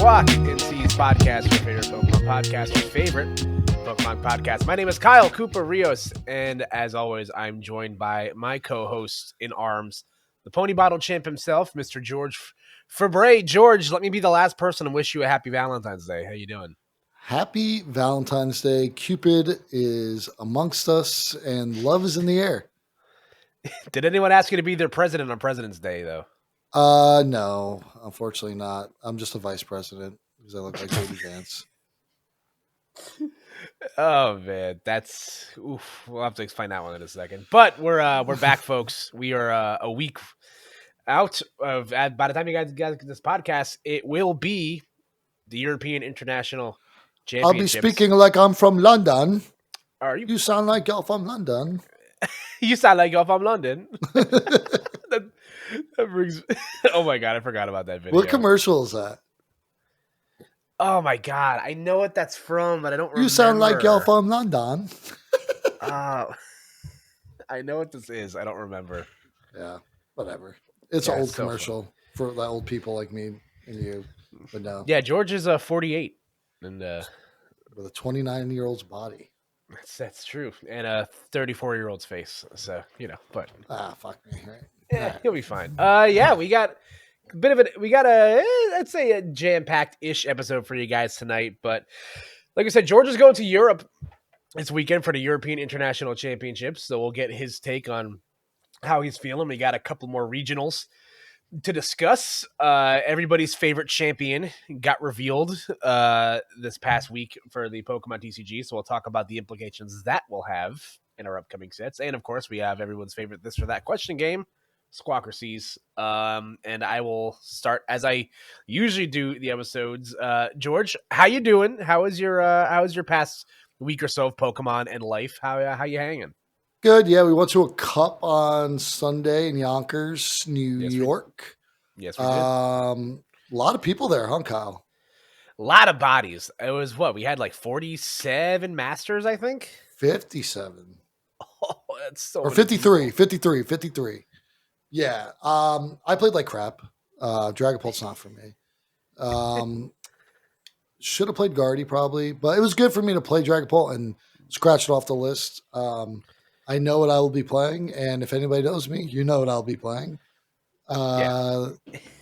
Squawk, NC's podcast, your favorite Pokemon podcast, your favorite Pokemon podcast. My name is Kyle Cooper Rios, and as always, I'm joined by my co-host in arms, the Pony Bottle Champ himself, Mr. George Fabre. George, let me be the last person to wish you a happy Valentine's Day. How you doing? Happy Valentine's Day. Cupid is amongst us, and love is in the air. Did anyone ask you to be their president on President's Day, though? No, unfortunately not. I'm just a vice president because I look like J.D. Vance. Oh man, that's oof. We'll have to find that one in a second. But we're back, folks. We are a week out of. By the time you guys get this podcast, it will be the European International I'll be Championships. speaking like I'm from London. Are you? You sound like you're from London. You sound like you're from London. that brings. Oh my god, I forgot about that video. What commercial is that? Oh my god, I know what that's from, but I don't remember. You sound like you're from London. I know what this is. I don't remember. Yeah, whatever. It's an old commercial for the old people like me and you. But no. Yeah, George is 48 and with a 29-year-old's body. That's true, and a 34-year-old's face. So but fuck me. Right? Yeah, he'll be fine. Yeah, we got a bit of it. We got let's say a jam-packed-ish episode for you guys tonight. But like I said, George is going to Europe this weekend for the European International Championships, so we'll get his take on how he's feeling. We got a couple more regionals to discuss. Everybody's favorite champion got revealed this past week for the Pokemon TCG, so we'll talk about the implications that will have in our upcoming sets. And of course, we have everyone's favorite this or that question game, Squawk or Seas. And I will start as I usually do the episodes. George, how you doing? How is your past week or so of Pokemon and life? How you hanging? Good. Yeah, we went to a cup on Sunday in Yonkers, New York. Yes, we did. A lot of people there, huh, Kyle? A lot of bodies. It was we had like 47 masters, I think. 57. Oh, that's so. Or 53. 53. Yeah. I played like crap. Dragapult's not for me. Should have played Guardy probably, but it was good for me to play Dragapult and scratch it off the list. I know what I will be playing, and if anybody knows me, you know what I'll be playing. I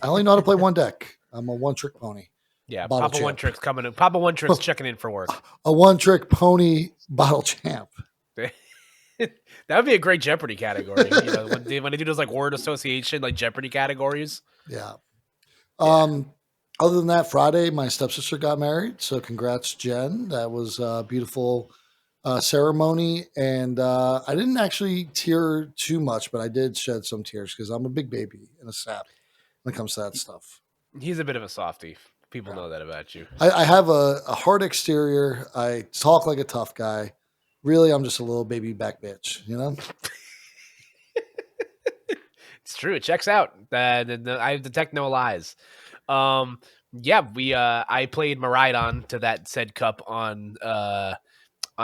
only know how to play one deck. I'm a one-trick pony. Yeah, Papa One Trick's coming in. Papa One Trick's checking in for work. A one-trick pony bottle champ. That would be a great Jeopardy category. When they do those like word association, like Jeopardy categories. Yeah. Other than that, Friday, my stepsister got married. So congrats, Jen. That was a beautiful ceremony. And I didn't actually tear too much, but I did shed some tears because I'm a big baby and a sap when it comes to that stuff. He's a bit of a softie. People know that about you. I have a hard exterior. I talk like a tough guy. Really, I'm just a little baby back bitch, It's true. It checks out. I detect no lies. I played Miraidon to that said cup on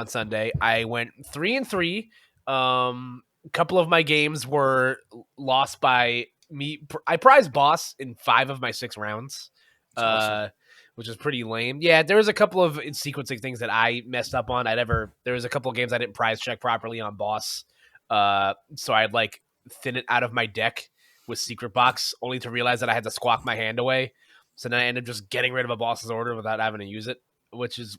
Sunday. I went 3-3. Couple of my games were lost by me. I prized boss in 5 of my 6 rounds, awesome. Which is pretty lame. Yeah, there was a couple of sequencing things that I messed up on. There was a couple of games I didn't prize check properly on boss. So I'd like thin it out of my deck with Secret Box, only to realize that I had to squawk my hand away. So then I ended up just getting rid of a boss's order without having to use it, which was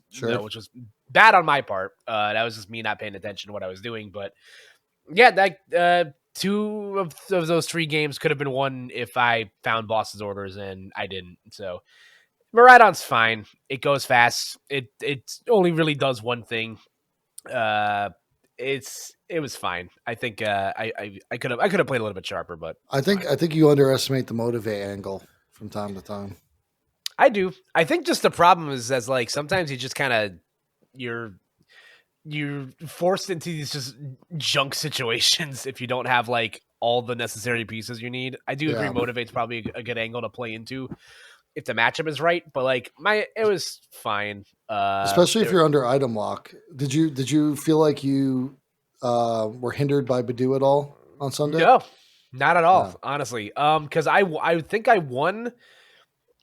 bad on my part. That was just me not paying attention to what I was doing. But yeah, that 2 of those 3 games could have been won if I found boss's orders, and I didn't. So Miraidon's fine. It goes fast. It only really does one thing. It was fine. I think I could have played a little bit sharper, but I think you underestimate the motivate angle from time to time. I do. I think just the problem is as like sometimes you just kind of you're forced into these just junk situations if you don't have like all the necessary pieces you need. I do agree motivate's probably a good angle to play into if the matchup is right, but like it was fine. Especially if you're under item lock. Did you feel like you were hindered by Badoo at all on Sunday? No, not at all, honestly. Because I think I won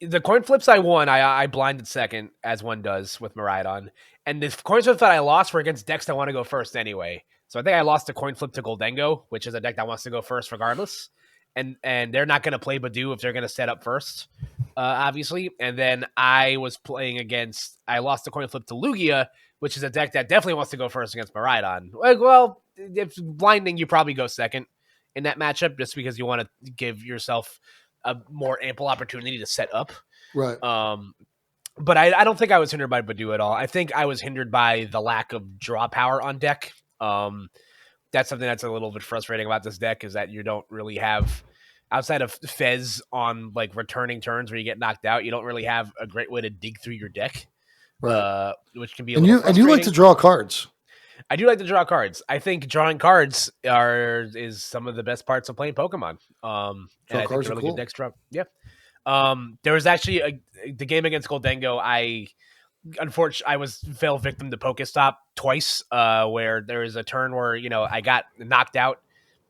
The coin flips I won, I blinded second, as one does with Miraidon. And the coin flips that I lost were against decks that want to go first anyway. So I think I lost a coin flip to Goldengo, which is a deck that wants to go first regardless. And they're not going to play Badu if they're going to set up first, obviously. And then I lost the coin flip to Lugia, which is a deck that definitely wants to go first against Miraidon. Well, if blinding, you probably go second in that matchup just because you want to give yourself a more ample opportunity to set up. Right. But I don't think I was hindered by Badu at all. I think I was hindered by the lack of draw power on deck. That's something that's a little bit frustrating about this deck is that you don't really have, outside of Fez on like returning turns where you get knocked out, you don't really have a great way to dig through your deck, Right. Which can be a little frustrating. And you like to draw cards. I do like to draw cards. I think drawing cards is some of the best parts of playing Pokemon. And I think they're really good decks draw. Yeah. There was actually the game against Goldengo. I fell victim to Pokestop twice, where there was a turn where, I got knocked out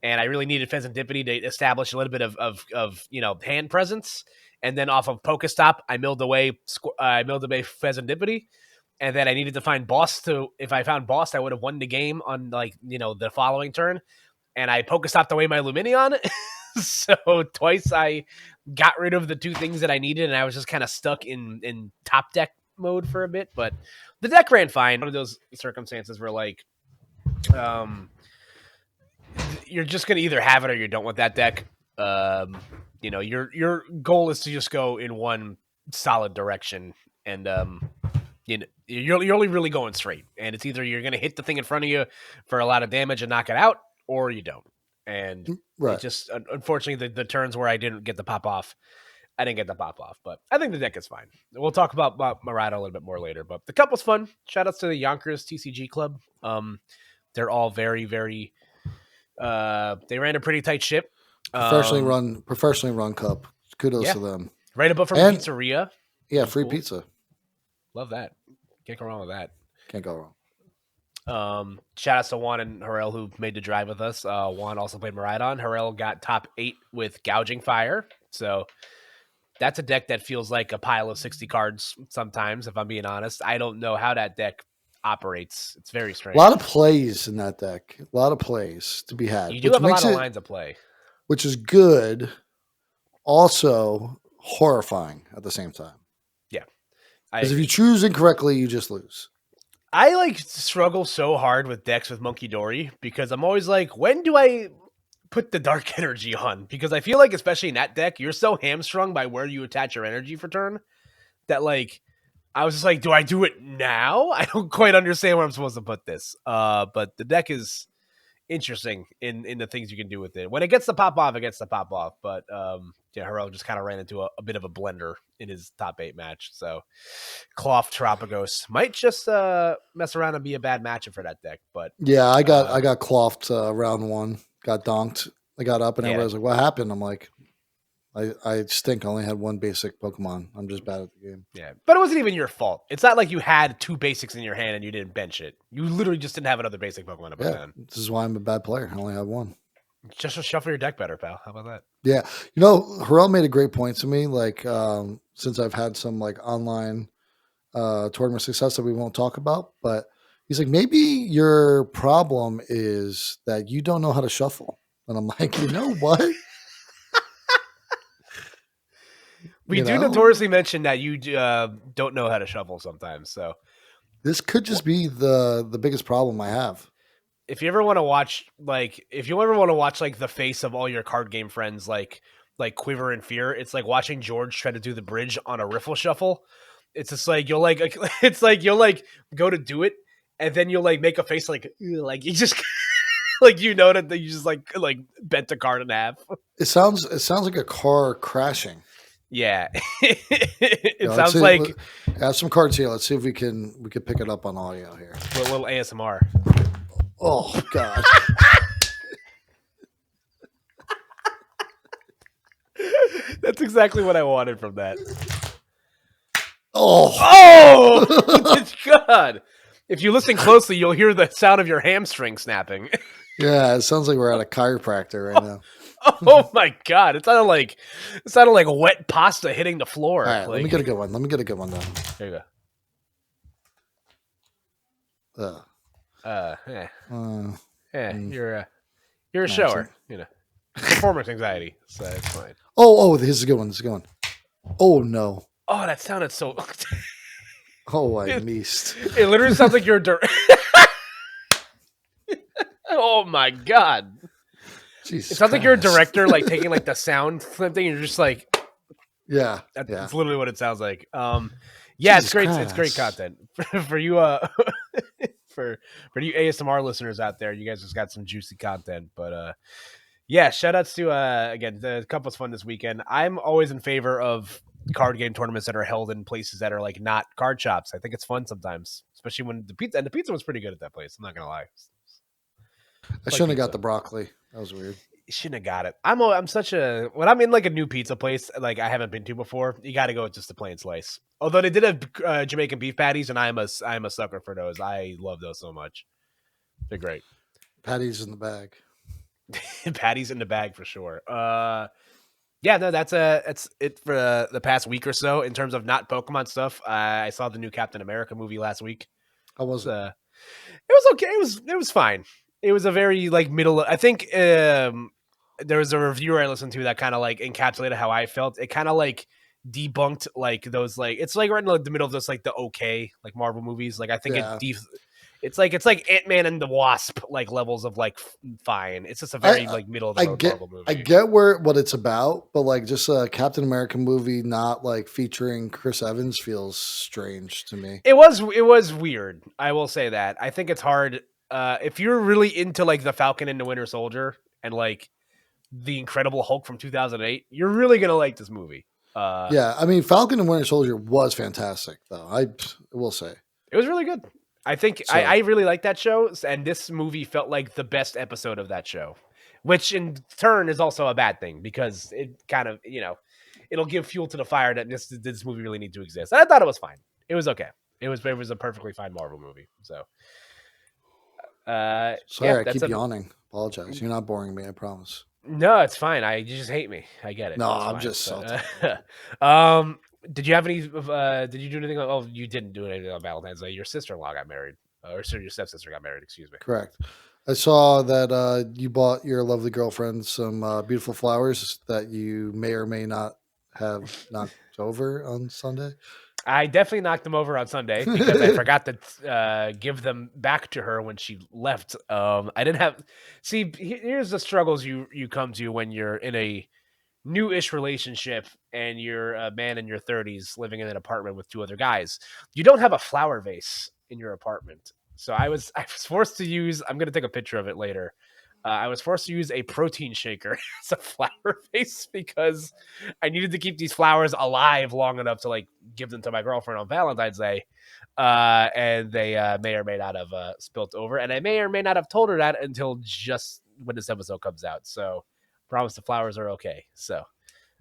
and I really needed Pheasantipity to establish a little bit of hand presence. And then off of Pokestop, I milled away Pheasantipity. And then I needed to find Boss if I found Boss, I would have won the game on the following turn. And I Pokestopped away my Lumineon. So twice I got rid of the two things that I needed, and I was just kind of stuck in top deck mode for a bit. But the deck ran fine. One of those circumstances where you're just gonna either have it or you don't with that deck. Your goal is to just go in one solid direction, and you're only really going straight. And it's either you're gonna hit the thing in front of you for a lot of damage and knock it out, or you don't. And It just, unfortunately, the turns where I didn't get the pop off, I didn't get the pop off. But I think the deck is fine. We'll talk about Miraidon a little bit more later. But the cup was fun. Shout outs to the Yonkers TCG Club. They're all very, very. They ran a pretty tight ship. Professionally run cup. Kudos to them. Right above from Pizzeria. Yeah, free pizza. Love that. Can't go wrong with that. Can't go wrong. Shout outs to Juan and Harrell who made the drive with us. Juan also played Miraidon. Harrell got top 8 with Gouging Fire. So that's a deck that feels like a pile of 60 cards sometimes, if I'm being honest. I don't know how that deck operates. It's very strange. A lot of plays in that deck. A lot of plays to be had. You do have a lot of lines of play. Which is good. Also horrifying at the same time. Yeah. Because if you choose incorrectly, you just lose. I struggle so hard with decks with Monkey Dory because I'm always like, when do I put the dark energy on? Because I feel like, especially in that deck, you're so hamstrung by where you attach your energy for turn that I was just like, do I do it now? I don't quite understand where I'm supposed to put this. But the deck is interesting in the things you can do with it. When it gets to pop off, it gets to pop off. But Harrell just kind of ran into a bit of a blender in his top 8 match. So Cloth Tropicos might just mess around and be a bad matchup for that deck. But yeah, I got clothed round 1, got donked. I got up and everybody was like, what happened? I'm like, I stink. I only had 1 basic Pokemon. I'm just bad at the game. Yeah, but it wasn't even your fault. It's not like you had 2 basics in your hand and you didn't bench it. You literally just didn't have another basic Pokemon to put down. This is why I'm a bad player. I only have 1. Just shuffle your deck better, pal. How about that? Yeah. Harrell made a great point to me. Since I've had some online tournament success that we won't talk about, but he's like, maybe your problem is that you don't know how to shuffle. And I'm like, you know what? We do notoriously mention that you don't know how to shuffle sometimes. So this could just be the biggest problem I have. If you ever want to watch, the face of all your card game friends, like quiver in fear, it's like watching George try to do the bridge on a riffle shuffle. It's just like you'll you'll go to do it, and then you'll make a face like you just that you just bent a card in half. It sounds like a car crashing. Yeah, it sounds like. I have some cards here. Let's see if we can pick it up on audio here. A little ASMR. Oh God. That's exactly what I wanted from that. Oh, God. If you listen closely, you'll hear the sound of your hamstring snapping. Yeah, it sounds like we're at a chiropractor right now. Oh my god! It sounded like wet pasta hitting the All floor. right, let me Like get a good one. Let me get a good one then. there you Uh, go. Yeah, uh, yeah. mm, You're a no, it's shower. Performance anxiety, so it's fine. this is a good one. This is a good one. Oh no. Oh, that sounded so. Oh, I it, missed. it literally sounds like you're. Oh my god! It Jesus sounds like you're a Christ. director, like taking like the sound thing. And you're just like, Yeah, that's yeah. literally what it sounds like. Yeah, it's Jesus great. It's great Christ. content for you. For you ASMR listeners out there, you guys just got some juicy content. But yeah, shout outs to again, the cup was fun this weekend. I'm always in favor of card game tournaments that are held in places that are like not card shops. I think it's fun sometimes, especially when the pizza was pretty good at that place. I'm not gonna lie. I Like shouldn't have got pizza. the broccoli. That was weird. You shouldn't have got it. I'm such a when I'm in like a new pizza place like I haven't been to before. You got to go with just a plain slice. Although they did have Jamaican beef patties, and I'm a sucker for those. I love those so much. They're great. Patties in the bag. Patties in the bag for sure. Yeah, no, that's it for the past week or so in terms of not Pokemon stuff. I saw the new Captain America movie last week. How was it? It was okay. It was fine. It was a very like middle. I think there was a reviewer I listened to that kind of like encapsulated how I felt. It kind of like debunked like those like it's like right in like, the middle of those like the okay like Marvel movies. Like I think Yeah. it's like Ant-Man and the Wasp like levels of like fine. It's just a I very like middle of the I road get Marvel I movie. get what it's about, but like just a Captain America movie not like featuring Chris Evans feels strange to me. It was weird. I will say that. I think it's hard if you're really into like the Falcon and the Winter Soldier and like the Incredible Hulk from 2008, you're really gonna like this movie. Yeah, I mean Falcon and Winter Soldier was fantastic though. I will say. It was really good. I think I So, really like that show, and this movie felt like the best episode of that show, which in turn is also a bad thing because it kind of it'll give fuel to the fire that this movie really needs to exist. And I thought it was fine. It was okay. It was a perfectly fine Marvel movie. So yeah, sorry I that's keep a yawning. Apologize. You're not boring me, I promise. no. It's fine. You just hate me. I get it. No, It's I'm fine. just salty. But did you have any? Did you do anything? Oh, you didn't do anything on Valentine's Day. Your sister-in-law got married, or sorry, your stepsister got married. Excuse me. Correct. I saw that you bought your lovely girlfriend some beautiful flowers that you may or may not have knocked over on Sunday. I definitely knocked them over on Sunday because I forgot to give them back to her when she left. I didn't have. See, here's the struggles you come to when you're in a new-ish relationship and you're a man in your 30s living in an apartment with two other guys. You don't have a flower vase in your apartment. So I was forced to use I'm going to take a picture of it later. I was forced to use a protein shaker as a flower vase because I needed to keep these flowers alive long enough to like give them to my girlfriend on Valentine's Day. And they may or may not have spilt over, and I may or may not have told her that until just when this episode comes out. So promise the flowers are okay. So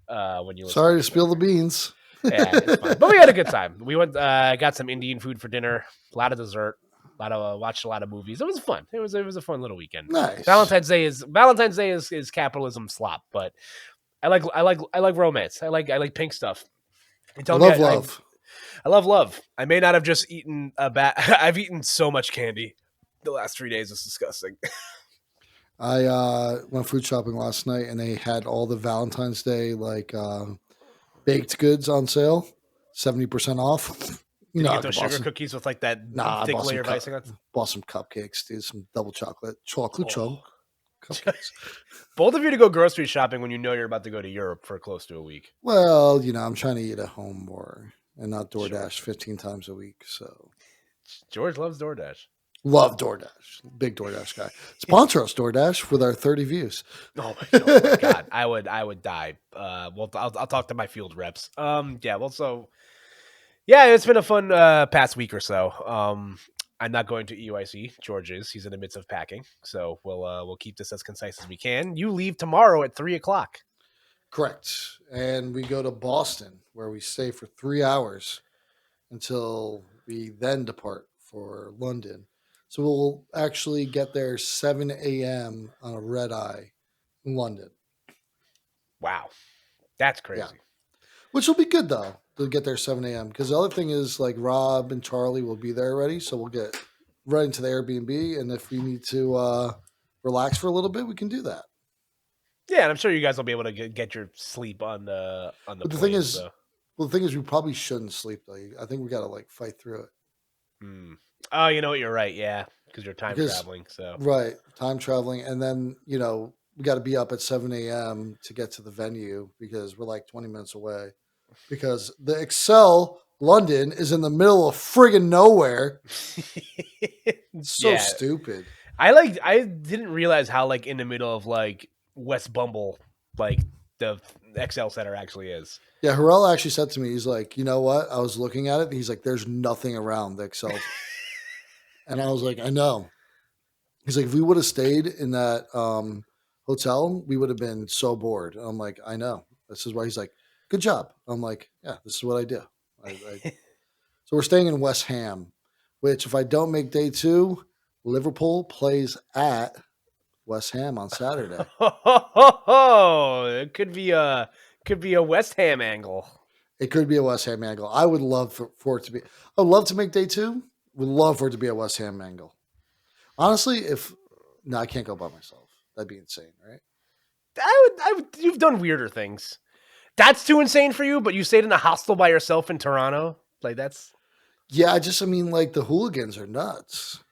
when you listen Sorry to to this spill the later. beans. Yeah, it's fine. But we had a good time. We went got some Indian food for dinner, a lot of dessert, a lot of watched a lot of movies. It was fun. It was a fun little weekend. Nice. Valentine's Day is capitalism slop, but I like romance. I like pink stuff. You I tell me love love. I love love. I may not have just eaten a bat. I've eaten so much candy the last 3 days. It's disgusting. I went food shopping last night and they had all the Valentine's Day like baked goods on sale, 70% off. You Did you know, get I those could buy sugar some. cookies with like that Nah, I thick layer of icing on? bought some cupcakes, dude. Some double chocolate chunk Oh. cupcakes. Bold of you to go grocery shopping when you know you're about to go to Europe for close to a week. Well, I'm trying to eat at home more and not Sure. DoorDash 15 times a week. So George loves DoorDash. love DoorDash. Big DoorDash guy. Sponsor us, DoorDash, with our 30 views. Oh my god, I would die. Well, I'll talk to my field reps. Yeah. Well, so yeah, it's been a fun past week or so. I'm not going to EUIC. George is. He's in the midst of packing, so we'll keep this as concise as we can. You leave tomorrow at 3:00. Correct. And we go to Boston where we stay for 3 hours until we then depart for London. So we'll actually get there 7 a.m. on a red eye in London. Wow, that's Yeah, crazy. which will be good though to get there 7 a.m. Because the other thing is like Rob and Charlie will be there already, so we'll get right into the Airbnb, and if we need to relax for a little bit, we can do that. Yeah, and I'm sure you guys will be able to get your sleep on the But the thing plane. is, So, we probably shouldn't sleep though. I think we got to like fight through it hmm. Oh, you know what? You're right. Yeah, because you're time because traveling. So, right time traveling, and then we got to be up at 7 a.m. to get to the venue because we're like 20 minutes away. Because the Excel London is in the middle of friggin' nowhere. So yeah, stupid. I didn't realize how like in the middle of like West Bumble, like the XL Center actually is. Yeah, Harrell actually said to me, he's like, you know what? I was looking at it. He's like, there's nothing around the Excel. And I was like, I know. He's like, if we would have stayed in that hotel, we would have been so bored. I'm like, I know. This is why he's like, good job. I'm like, yeah, this is what I do. So we're staying in West Ham, which if I don't make day two, Liverpool plays at West Ham on Saturday. It could be a West Ham angle. It could be a West Ham angle. I would love for it to be. I would love to make day two. Would love for it to be a West Ham angle. Honestly, if no, I can't go by myself. That'd be insane, right? I would. You've done weirder things. That's too insane for you. But you stayed in a hostel by yourself in Toronto. Like that's Yeah, I mean, like the hooligans are nuts.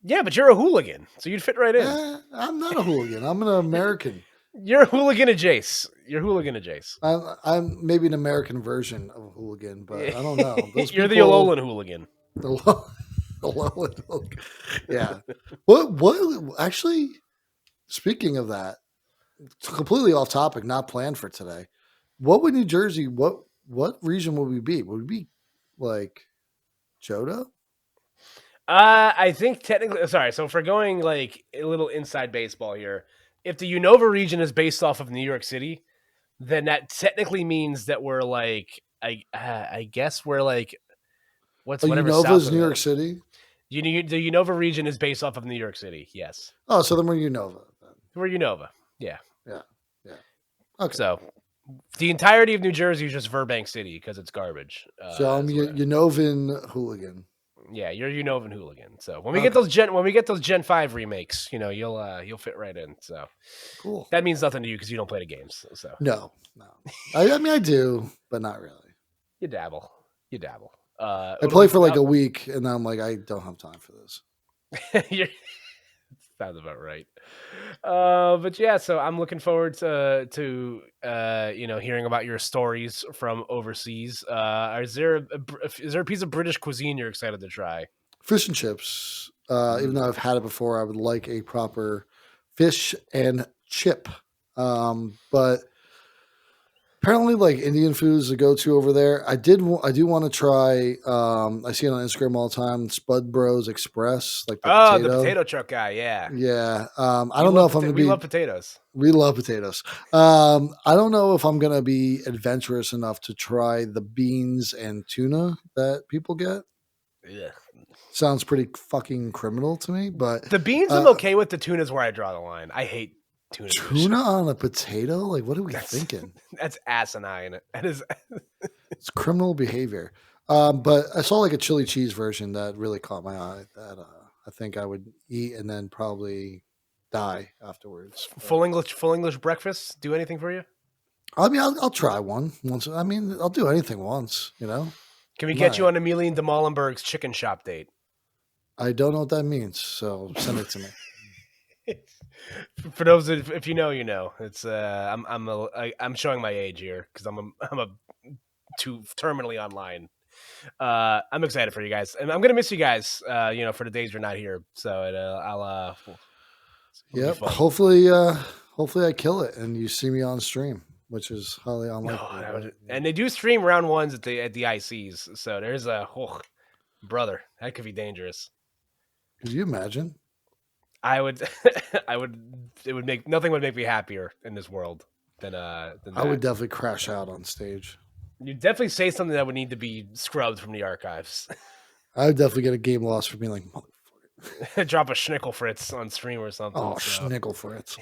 yeah. But you're a hooligan, so you'd fit right in. I'm not a hooligan. I'm an American. You're a hooligan of Jace. You're a hooligan of Jace. I'm maybe an American version of a hooligan, but I don't know. Those You're the people, Alolan hooligan. the low, the low, yeah. What? Actually, speaking of that, completely off topic, not planned for today. What would New Jersey? What region would we be? Would we be like Jodo? I think technically, sorry. So if we're going like a little inside baseball here, if the Unova region is based off of New York City, then that technically means that we're like, I guess we're like, what's Oh, whatever Unova south is of New that. York City. The Unova region is based off of New York City. Yes, Oh, so then we're Unova. Then. we're Unova. Yeah. Yeah, yeah. Okay. So the entirety of New Jersey is just Burbank City because it's garbage. So I'm Unovan hooligan. Yeah, you're Unovan hooligan. So when we get Okay. those Gen 5 remakes, you'll fit right in. So Cool. that means nothing to you because you don't play the games. So No, no. I mean, I do, but not really. you dabble. You dabble. I play for like a week, and then I'm like, I don't have time for this. Sounds about right. But yeah, so I'm looking forward to hearing about your stories from overseas. Is there a piece of British cuisine you're excited to try? Fish and chips. Even though I've had it before, I would like a proper fish and chip. But apparently, like Indian food is a go-to over there. I do want to try. I see it on Instagram all the time. Spud Bros Express, like the Oh, the potato. potato truck guy. Yeah, Yeah. I don't know if I'm gonna we be. love potatoes. We love potatoes. I don't know if I'm gonna be adventurous enough to try the beans and tuna that people get. Yeah. Sounds pretty fucking criminal to me, but The beans I'm okay with. The tuna's where I draw the line. I hate tuna. tuna on a potato? Like, what are we thinking? That's asinine. That is. It's criminal behavior. But I saw like a chili cheese version that really caught my eye. That I think I would eat and then probably die afterwards. Full English breakfast. Do anything for you? I mean, I'll try one once. I mean, I'll do anything once. Can we get you on Emilian de Molenberg's chicken shop date? I don't know what that means, so send it to me. For those if you know, you know. It's I'm showing my age here because I'm a too terminally online. I'm excited for you guys, and I'm gonna miss you guys. For the days you're not here. So I'll. Yep. Hopefully I kill it and you see me on stream, which is highly unlikely. And they do stream round ones at the ICs. So there's brother, that could be dangerous. Could you imagine? I would. It would make nothing would make me happier in this world than that. I would definitely crash out on stage. You'd definitely say something that would need to be scrubbed from the archives. I would definitely get a game loss for being like, motherfucker. Drop a schnickel fritz on stream or something. Oh, schnickel fritz.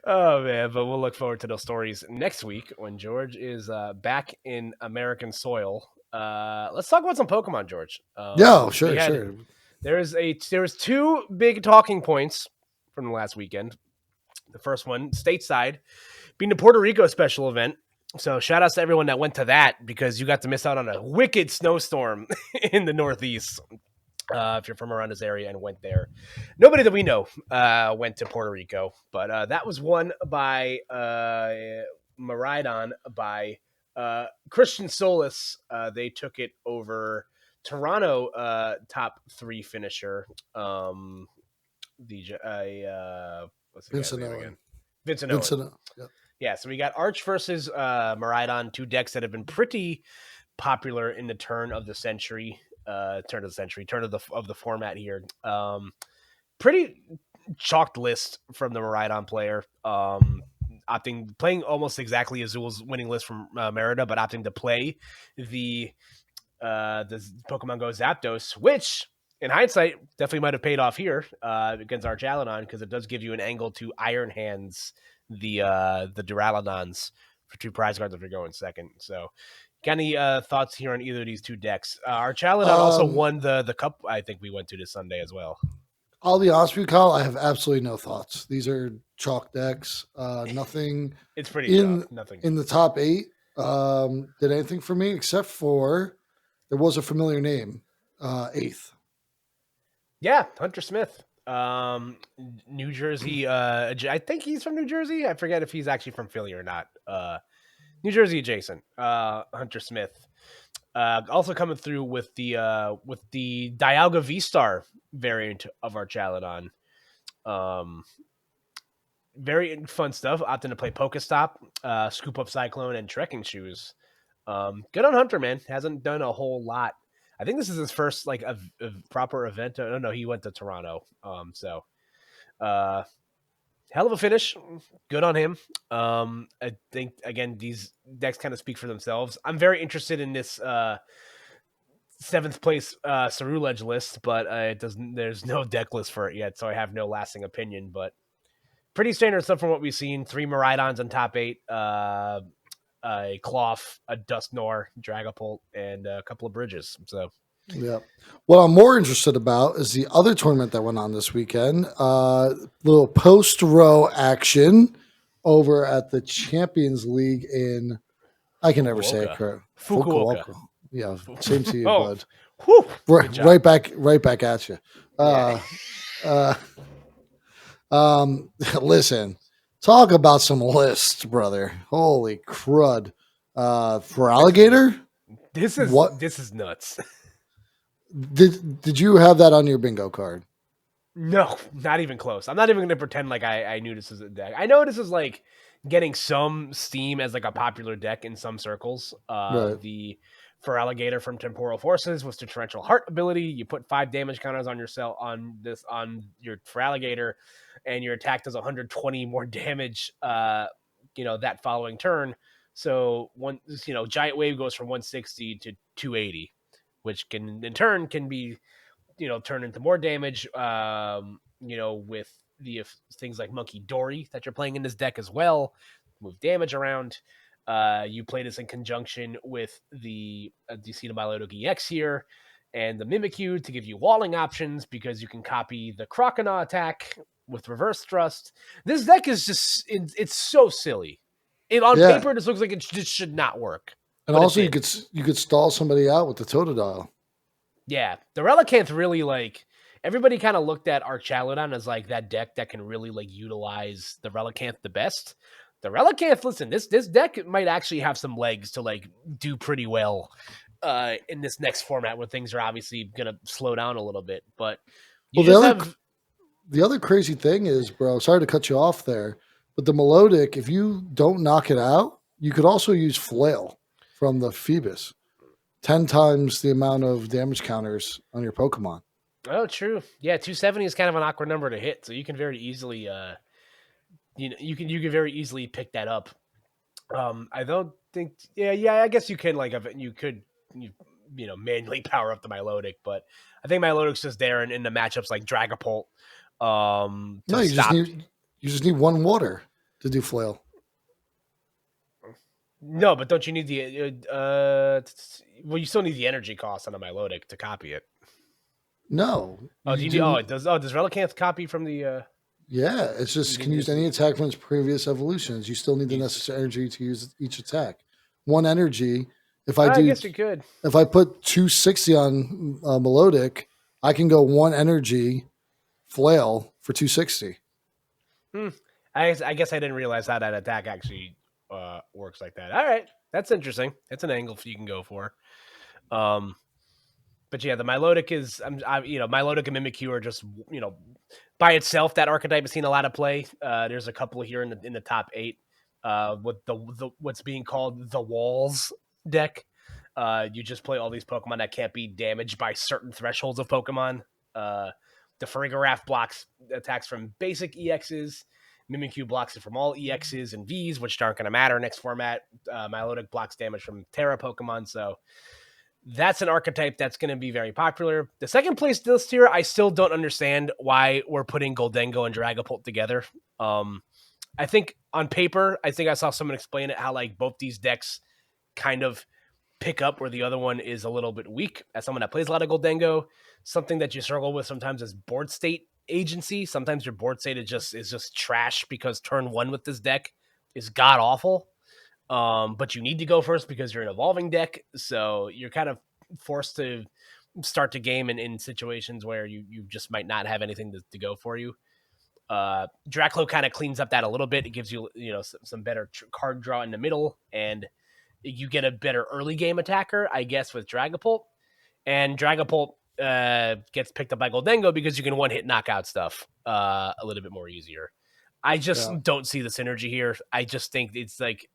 Oh man, but we'll look forward to those stories next week when George is back in American soil. Let's talk about some Pokemon, George. Yeah, We sure, had sure. there was two big talking points from the last weekend. The first one, stateside, being the Puerto Rico special event. So shout outs to everyone that went to that because you got to miss out on a wicked snowstorm in the Northeast. If you're from around this area and went there, nobody that we know went to Puerto Rico, but that was won by Maridon by Christian Solis. They took it over Toronto top three finisher. What's the guy's Vincent name Owen. again? Vincent Owen. Vincent. Yeah. Yeah, so we got Arch versus Maridon, two decks that have been pretty popular in the turn of the century, turn of the format here. Pretty chalked list from the Maridon player. Opting playing almost exactly Azul's winning list from Merida, but opting to play the Pokemon Go Zapdos, which in hindsight definitely might have paid off here against Archaludon because it does give you an angle to Iron Hands the Duraludons for two prize cards if you're going second. So, got any thoughts here on either of these two decks? Archaludon also Um, won the cup. I think we went to this Sunday as well. I'll be honest with you, Kyle. I have absolutely no thoughts. These are chalk decks. Nothing It's pretty in chalk. Nothing. in the top eight did anything for me except for there was a familiar name, eighth. Yeah, Hunter Smith. New Jersey. I think he's from New Jersey. I forget if he's actually from Philly or not. New Jersey adjacent. Hunter Smith. Also coming through with the Dialga V Star variant of Archaludon. Um, very fun stuff. Opting to play Pokestop, Scoop Up Cyclone, and Trekking Shoes. Good on Hunter, man. Hasn't done a whole lot. I think this is his first like a proper event. I don't know. He went to Toronto. Uh, hell of a finish. Good on him. I think again these decks kind of speak for themselves. I'm very interested in this seventh place Cerulege list, but it doesn't. There's no deck list for it yet, so I have no lasting opinion. But pretty standard stuff from what we've seen. Three Maridons on top eight. A Cloth, a Dusknoir, Dragapult, and a couple of Bridges. So Yeah. What I'm more interested about is the other tournament that went on this weekend. Little post row action over at the Champions League in I can never say it Fukuoka. correct. Fukuoka. Yeah, same to you, Oh, bud. whew, Right, good job. right back at you. Yeah. Uh, listen, talk about some lists, brother. Holy crud! For alligator, what This is nuts. did you have that on your bingo card? No, not even close. I'm not even going to pretend like I knew this was a deck. I know this is like getting some steam as like a popular deck in some circles. Right. The for alligator from Temporal Forces was the torrential heart ability. You put 5 damage counters on yourself on your for alligator, and your attack does 120 more damage. That following turn. So giant wave goes from 160 to 280, which can in turn can be turn into more damage. With the things like Monkey Dory that you're playing in this deck as well, move damage around. You play this in conjunction with the Milotic EX here and the Mimikyu to give you walling options because you can copy the Croconaw attack with reverse thrust. This deck is just it's so silly. On Yeah, paper, this looks like it just should not work, and but it also did. you could stall somebody out with the Totodile. Yeah, the Relicanth really like everybody kind of looked at Archaludon as like that deck that can really like utilize the Relicanth the best. The Relicanth, listen, this deck might actually have some legs to like do pretty well in this next format where things are obviously gonna slow down a little bit. But you Well, just have the other crazy thing is, bro. Sorry to cut you off there, but the Melodic, if you don't knock it out, you could also use Flail from the Phoebus. 10 times the amount of damage counters on your Pokemon. true. Yeah, 270 is kind of an awkward number to hit, so you can very easily you can very easily pick that up. I don't think. Yeah. I guess you can manually power up the Milotic, but I think Milotic's just there in the matchups like Dragapult No, to stop. you just need one water to do flail. No, but don't you need the well, you still need the energy cost on a Milotic to copy it. No, Oh, do you you need oh do. it does Relicanth copy from the Yeah, it's you just need can use this any attack from its previous evolutions. You still need the use necessary energy to use each attack. One energy. If I I do, guess you could. if I put 260 on melodic, I can go one energy flail for 260. Hmm. I guess I didn't realize how that attack actually works like that. All right. That's interesting. It's an angle you can go for. Um but yeah, the Milotic is Milotic and Mimikyu are just by itself that archetype has seen a lot of play. There's a couple here in the top 8 with the what's being called the Walls deck. You just play all these Pokemon that can't be damaged by certain thresholds of Pokemon. Uh, the Farigiraf blocks attacks from basic EXs. Mimikyu blocks it from all EXs and Vs, which aren't going to matter next format. Milotic blocks damage from Terra Pokemon, so that's an archetype that's going to be very popular. The second place list here, I still don't understand why we're putting Goldengo and Dragapult together. I think on paper, I think I saw someone explain it how like both these decks kind of pick up where the other one is a little bit weak. As someone that plays a lot of Goldengo, something that you struggle with sometimes is board state agency. Sometimes your board state is just trash because turn one with this deck is god awful. But you need to go first because you're an evolving deck, so you're kind of forced to start the game in situations where you just might not have anything to go for you. Draclo kind of cleans up that a little bit. It gives you some better card draw in the middle, and you get a better early game attacker, I guess, with Dragapult. And Dragapult gets picked up by Goldengo because you can one hit knockout stuff a little bit more easier. I Yeah. just don't see the synergy here. I just think it's like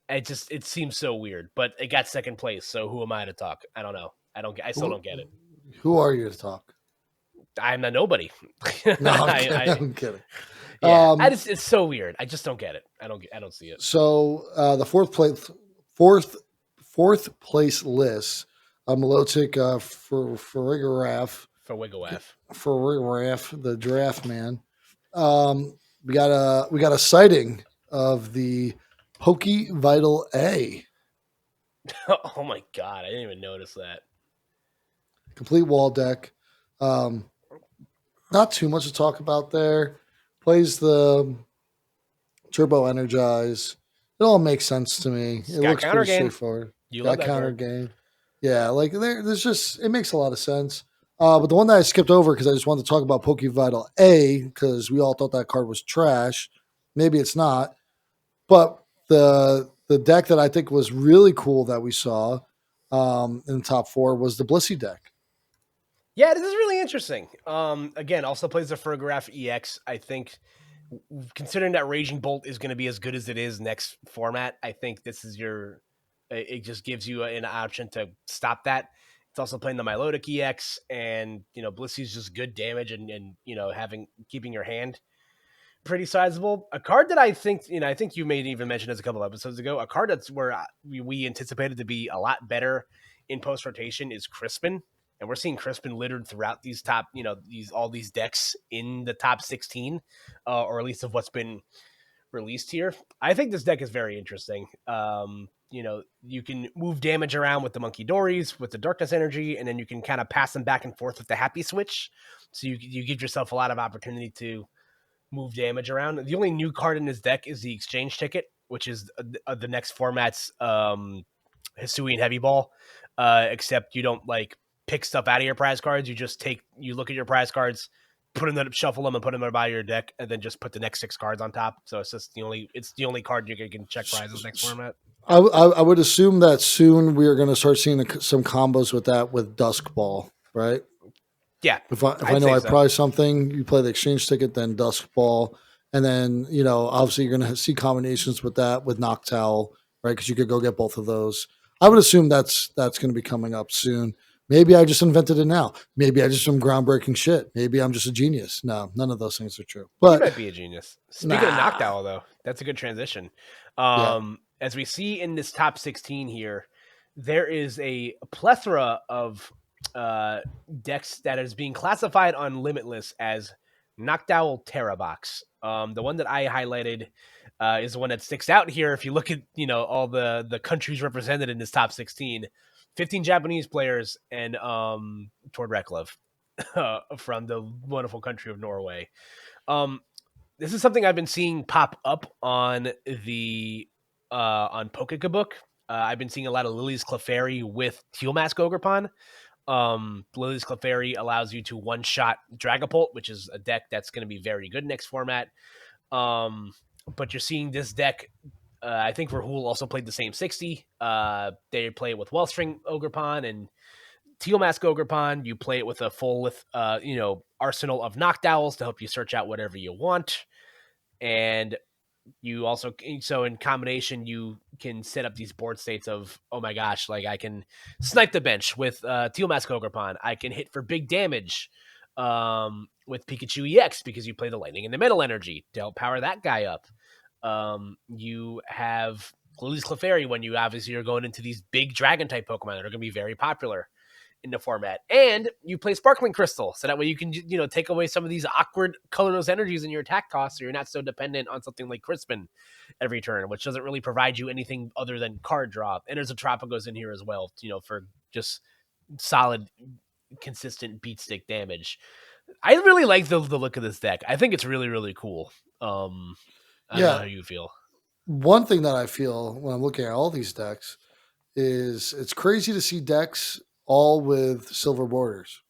it seems so weird, but it got second place. So who am I to talk? I don't know. I still Who, don't get it. who are you to talk? I'm a nobody. No, I'm kidding. I I'm kidding. yeah. Um, It's so weird. I just don't get it. I don't see it. so the fourth fourth place list, Milotic for Farigiraf, For Wiggle F. Farigiraf, the giraffe man. We got a sighting of the Pokey Vital A, Oh my god, I didn't even notice that. complete wall deck. Um, not too much to talk about there. Plays the Turbo Energize. It all makes sense to me. It's It got looks counter pretty gain. straightforward. You love Got that counter card. game. Yeah, like there's just it makes a lot of sense. But the one that I skipped over because I just wanted to talk about Poke Vital A because we all thought that card was trash. Maybe it's not, but the deck that I think was really cool that we saw in the top 4 was the Blissey deck. Yeah, this is really interesting. Again, also plays the Fergraph EX. I think, considering that Raging Bolt is going to be as good as it is next format, I think this is your. It just gives you an option to stop that. It's also playing the Milotic EX, and Blissey's just good damage, and having keeping your hand pretty sizable. A card that I think I think you may even mention this a couple episodes ago. A card that's where we anticipated to be a lot better in post rotation is Crispin, and we're seeing Crispin littered throughout these top all these decks in the top 16, or at least of what's been released here. I think this deck is very interesting. You can move damage around with the Monkey Dories, with the Darkness Energy, and then you can kind of pass them back and forth with the Happy Switch. So you give yourself a lot of opportunity to move damage around. The only new card in his deck is the Exchange Ticket, which is the next format's Hisui and Heavy Ball. Except you don't like pick stuff out of your prize cards. You look at your prize cards, shuffle them, and put them in the bottom of your deck, and then just put the next 6 cards on top. So it's the only card you can check prizes next format. I would assume that soon we are going to start seeing some combos with that with Dusk Ball, right? Yeah, If I I'd know say I so. prize something, you play the exchange ticket, then Dusk Ball, and then obviously you're going to see combinations with that with Noctowl, right? Because you could go get both of those. I would assume that's going to be coming up soon. Maybe I just invented it now. Maybe I just some groundbreaking shit. Maybe I'm just a genius. No, none of those things are true. You But might be a genius. Speaking of nah, Noctowl, though, that's a good transition. yeah, As we see in this top 16 here, there is a plethora of decks that is being classified on Limitless as Noctowl Terra Box. The one that I highlighted is the one that sticks out here. If you look at all the countries represented in this top 16, 15 Japanese players and Tord Reklov from the wonderful country of Norway. Um, this is something I've been seeing pop up on the on Pokekabook. I've been seeing a lot of Lily's Clefairy with Teal Mask Ogrepon. Lily's Clefairy allows you to one-shot Dragapult, which is a deck that's going to be very good next format. Um, but you're seeing this deck. I think Rahul also played the same 60. They play it with Wellstring Ogrepon and Teal Mask Ogrepon. You play it with a full arsenal of Knockdowls to help you search out whatever you want. And you also, so in combination, you can set up these board states of, oh my gosh, like I can snipe the bench with Teal Mask Ogrepon. I can hit for big damage with Pikachu EX because you play the lightning and the metal energy to help power that guy up. You have Lily's Clefairy when you obviously are going into these big dragon type Pokemon that are going to be very popular in the format, and you play Sparkling Crystal, so that way you can take away some of these awkward colorless energies in your attack costs, so you're not so dependent on something like Crispin every turn, which doesn't really provide you anything other than card draw. And there's a Tropicos in here as well, for just solid, consistent beat stick damage. I really like the look of this deck. I think it's really, really cool. I don't know Yeah. how you feel. One thing that I feel when I'm looking at all these decks is it's crazy to see decks all with silver borders.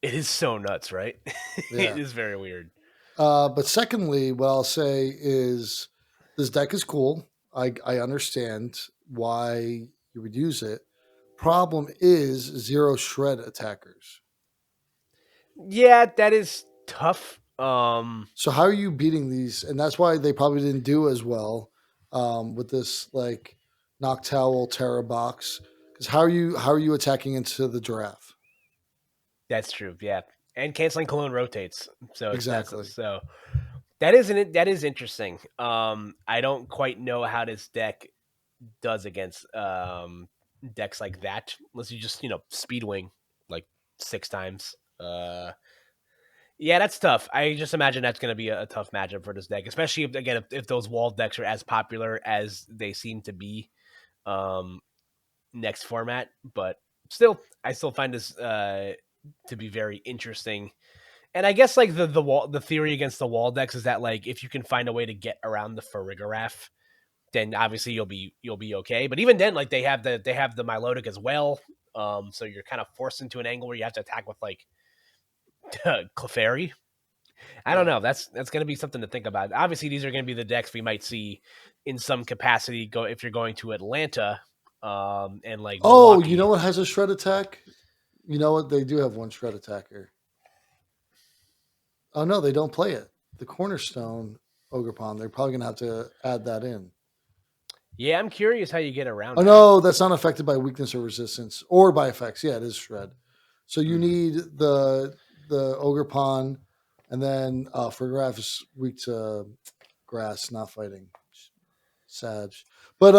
It is so nuts, right? It Yeah. is very weird. But secondly, what I'll say is this deck is cool. I understand why you would use it. Problem is zero shred attackers. Yeah, that is tough. So how are you beating these? And that's why they probably didn't do as well with this like Noctowl Terra box. Because how are you attacking into the giraffe? That's true. Yeah, and canceling cologne rotates, so that's Exactly. so that is interesting. I don't quite know how this deck does against decks like that, unless you just speedwing like 6 times. Yeah, that's tough. I just imagine that's going to be a tough matchup for this deck, especially if those wall decks are as popular as they seem to be um, next format. But still, I still find this to be very interesting. And I guess like the theory against the wall decks is that like if you can find a way to get around the Farigiraf, then obviously you'll be okay. But even then, like they have the Milotic as well. So you're kind of forced into an angle where you have to attack with like Clefairy. I don't Yeah. know. That's going to be something to think about. Obviously, these are going to be the decks we might see in some capacity go if you're going to Atlanta, and like Oh, you know Milwaukee. what has a shred attack? You know what? They do have one shred attacker. Oh no, they don't play it. The Cornerstone Ogre Pond. They're probably gonna have to add that in. Yeah, I'm curious how you get Oh around that. no, that's not affected by weakness or resistance or by effects. Yeah, it is shred. So you Mm. need the Ogre Pond, and then Fergraf is weak to grass, not fighting. Sag. But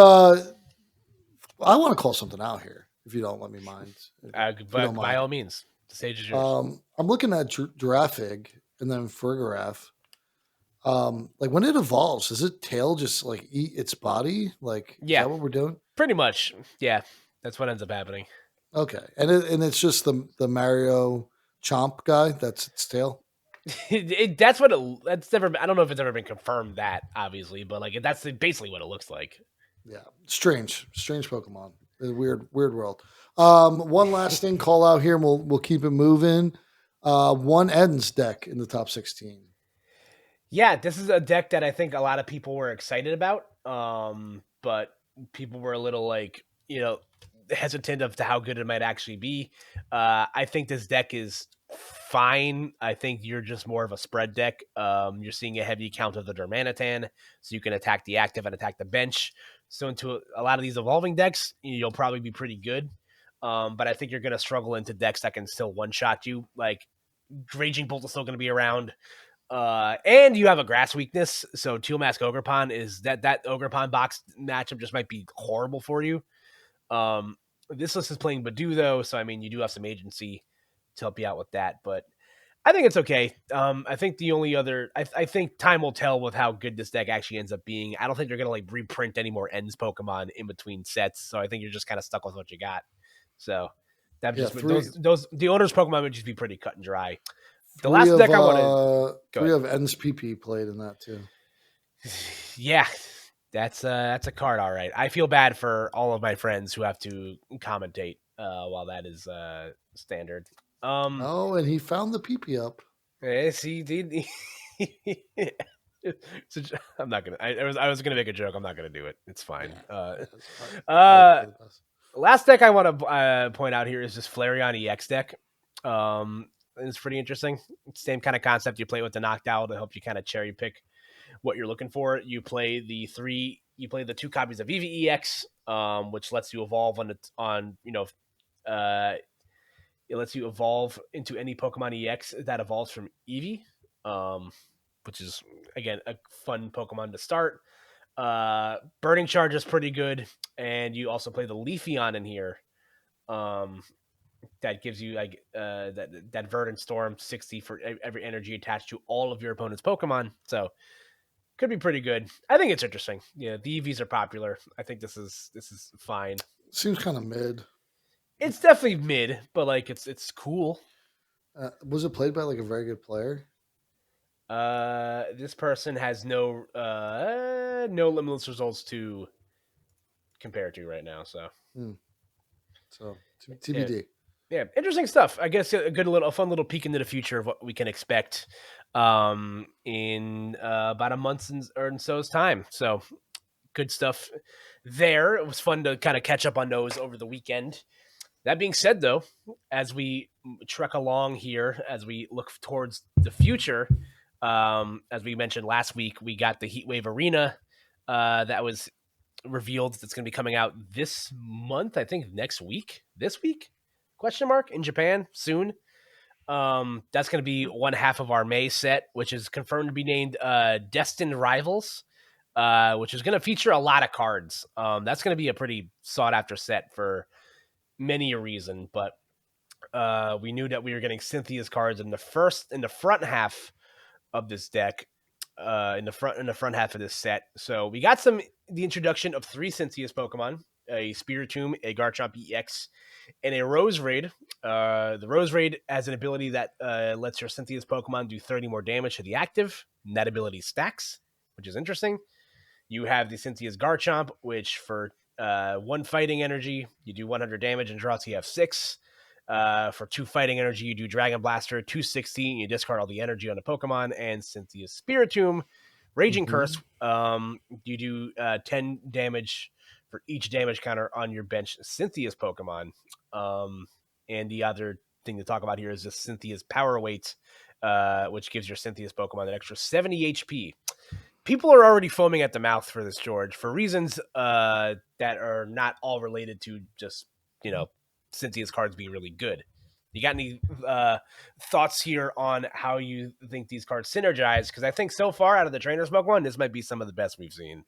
I want to call something out here, if you don't let me mind. If you don't But by mind. all means, the stage is yours. I'm looking at Giraffig and then Fergraf. Like when it evolves, does it tail just like eat its body? Like, is Yeah, that what we're doing? pretty much. Yeah, that's what ends up happening. Okay, and it's just the Mario Chomp guy. That's its tail. That's what that's never. I don't know if it's ever been confirmed that obviously, but like that's basically what it looks like. Yeah, strange Pokemon. A weird world. One last thing, call out here, and we'll keep it moving. One ends deck in the top 16. Yeah, this is a deck that I think a lot of people were excited about. But people were a little like, hesitant of to how good it might actually be. I think this deck is fine. I think you're just more of a spread deck. You're seeing a heavy count of the Darmanitan, so you can attack the active and attack the bench. So into a lot of these evolving decks, you'll probably be pretty good. But I think you're going to struggle into decks that can still one shot you. Like Raging Bolt is still going to be around. And you have a grass weakness, so Teal Mask Ogrepon is that Ogrepon box matchup just might be horrible for you. This list is playing Badu though, so I mean you do have some agency to help you out with that. But I think it's okay. I think the only other, I think time will tell with how good this deck actually ends up being. I don't think they're gonna like reprint any more ends Pokemon in between sets, so I think you're just kind of stuck with what you got. So that Yeah, just three those the owner's Pokemon would just be pretty cut and dry. The three last of deck I want to go three ahead. of N's PP played in that too. Yeah, that's a card, all right. I feel bad for all of my friends who have to commentate while that is standard. Um, Oh, and he found the PP up. see, I'm not gonna. I was gonna make a joke. I'm not gonna do it. It's fine. Yeah, yeah, it's Uh, probably the best. last deck I want to point out here is this Flareon EX deck. It's pretty interesting. Same kind of concept. You play with the knocked to help you kind of cherry pick what you're looking for. You play the two copies of EVEX, which lets you evolve uh, it lets you evolve into any Pokemon EX that evolves from Eevee, which is again a fun Pokemon to start. Burning Charge is pretty good, and you also play the Leafeon in here. Um, that gives you like that Verdant Storm 60 for every energy attached to all of your opponent's Pokemon. So could be pretty good. I think it's interesting. Yeah, the EVs are popular. I think this is fine. Seems kind of mid. It's definitely mid, but like it's cool. Was it played by like a very good player? This person has no limitless results to compare to right now. So Hmm. So yeah, TBD. yeah, interesting stuff. I guess a fun little peek into the future of what we can expect in about a month or so's time. So good stuff there. It was fun to kind of catch up on those over the weekend. That being said, though, as we trek along here, as we look towards the future, as we mentioned last week, we got the Heatwave Arena that was revealed that's going to be coming out this month. I think next week, this week, question mark, in Japan soon. That's going to be one half of our May set, which is confirmed to be named Destined Rivals, which is going to feature a lot of cards. That's going to be a pretty sought after set for many a reason, but we knew that we were getting Cynthia's cards in the front half of this deck, in the front half of this set. So we got the introduction of three Cynthia's Pokemon: a Spiritomb, a Garchomp EX, and a Roserade. The Roserade has an ability that lets your Cynthia's Pokemon do 30 more damage to the active, and that ability stacks, which is interesting. You have the Cynthia's Garchomp, which for one fighting energy, you do 100 damage and draw till you have six. For two fighting energy, you do Dragon Blaster, 260, and you discard all the energy on the Pokemon. And Cynthia's Spiritomb, Raging Mm-hmm. Curse, you do 10 damage for each damage counter on your bench Cynthia's Pokemon. And the other thing to talk about here is just Cynthia's Power Weight, which gives your Cynthia's Pokemon an extra 70 HP. People are already foaming at the mouth for this, George, for reasons that are not all related to just, Cynthia's cards being really good. You got any thoughts here on how you think these cards synergize? Because I think so far out of the Trainer Smoke one, this might be some of the best we've seen.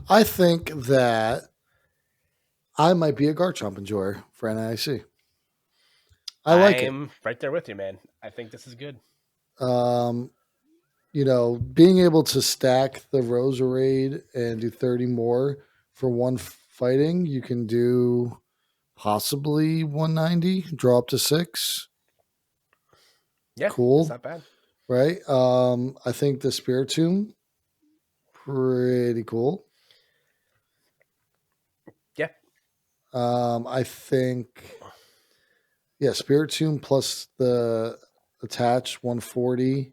I think that I might be a Garchomp enjoyer for NIC. I like it. I'm right there with you, man. I think this is good. Um, being able to stack the Roserade and do 30 more for one fighting, you can do possibly 190, draw up to six. Yeah, it's Cool, not bad. right? I think the Spiritomb, pretty cool. Yeah. I think, yeah, Spiritomb plus the attach 140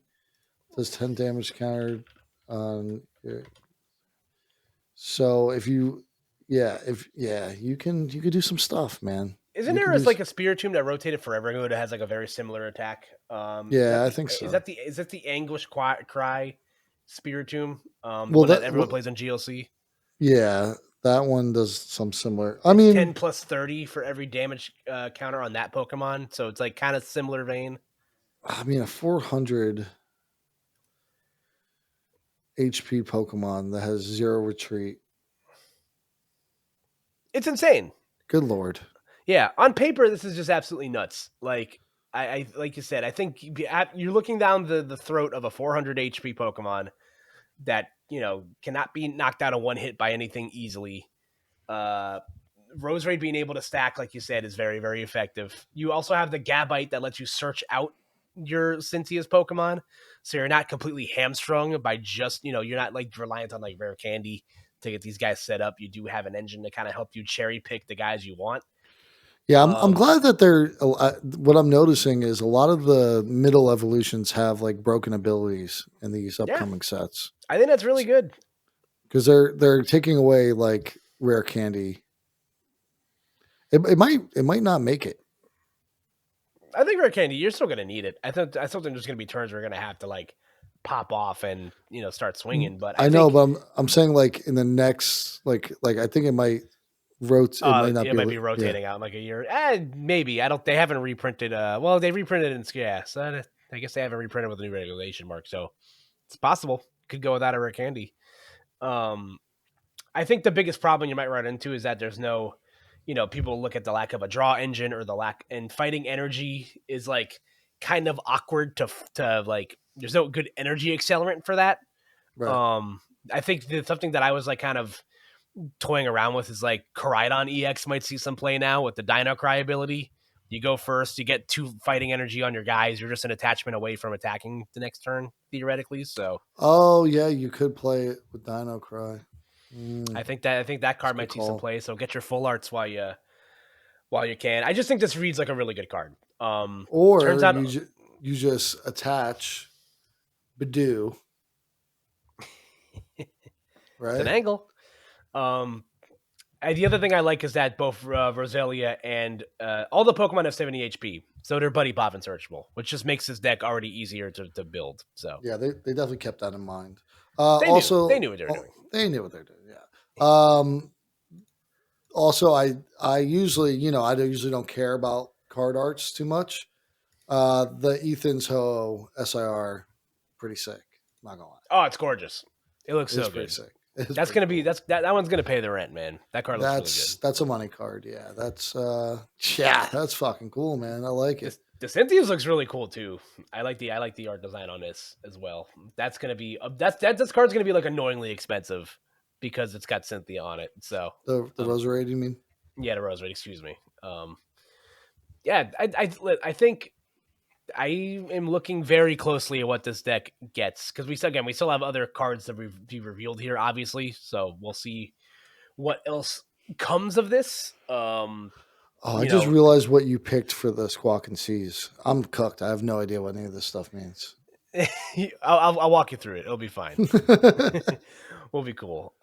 does 10 damage countered on. So if you, you could do some stuff, man. Isn't You can there do, like a Spiritomb that rotated forever ago that has like a very similar attack? Is yeah, that I the think is so. that the is that the Anguish Cry Spiritomb? The Well, one that everyone plays on GLC. yeah, that one does some similar. I It's 10 mean, plus 30 for every damage counter on that Pokemon. So it's like kind of similar vein. a 400 HP Pokemon that has zero retreat. It's insane. Good lord. Yeah, on paper this is just absolutely nuts. Like I like you said, I think you're looking down the throat of a 400 HP Pokemon that cannot be knocked out of one hit by anything easily. Uh, Roserade being able to stack, like you said, is very, very effective. You also have the Gabite that lets you search out your Cynthia's Pokemon, so you're not completely hamstrung by just you're not like reliant on like rare candy to get these guys set up. You do have an engine to kind of help you cherry pick the guys you want. Yeah, I'm glad that they're. What I'm noticing is a lot of the middle evolutions have like broken abilities in these Yeah, upcoming sets I think that's really good. because they're taking away like rare candy. It might not make it. I think rare candy, you're still gonna need it. I still think there's gonna be turns where you're gonna have to like pop off and start swinging. But I I know, think but I'm saying like in the next like I think it might it might not it be might able be to, yeah. rotating out in like a year. Maybe I don't. They haven't reprinted. Well, they reprinted it in so I guess they haven't reprinted with a new regulation mark. So it's possible. Could go without a rare candy. Um, I think the biggest problem you might run into is that there's no, people look at the lack of a draw engine or the lack and fighting energy is like kind of awkward to like. There's no good energy accelerant for that. Right. Um, I think that something that I was like kind of toying around with is like Koraidon EX might see some play now with the Dino Cry ability. You go first, you get 2 fighting energy on your guys. You're just an attachment away from attacking the next turn, theoretically. So Oh yeah, you could play it with Dino Cry. I think that That's a card good might see some call. play. So get your full arts while you can. I just think this reads like a really good card. Turns Or out you just attach Badoo, it's an right? angle. Um, the other thing I like is that both Roselia and all the Pokemon have 70 HP, so they're Buddy Pop and searchable, which just makes this deck already easier to build. So Yeah, they definitely kept that in mind. they Also, knew what they were doing. they knew what they're doing. Yeah. Also, I usually don't care about card arts too much. The Ethan's Ho SIR, pretty sick. Not gonna lie, Oh, it's gorgeous. It looks it is so pretty good. sick. It's That's pretty gonna be cool. that one's gonna pay the rent, man. That card looks really good. That's a money card. Yeah, yeah, that's fucking cool, man. I like it. The Cynthia's looks really cool too. I like the art design on this as well. That's gonna be this card's gonna be like annoyingly expensive because it's got Cynthia on it. So The Roserade, you mean? yeah, the Rosary, excuse me. Yeah, I think I am looking very closely at what this deck gets because we still have other cards that be revealed here, obviously. So we'll see what else comes of this. Oh, I You just know, realized what you picked for the Squawk and Seas. I'm cooked. I have no idea what any of this stuff means. I'll walk you through it. It'll be fine. We'll be cool.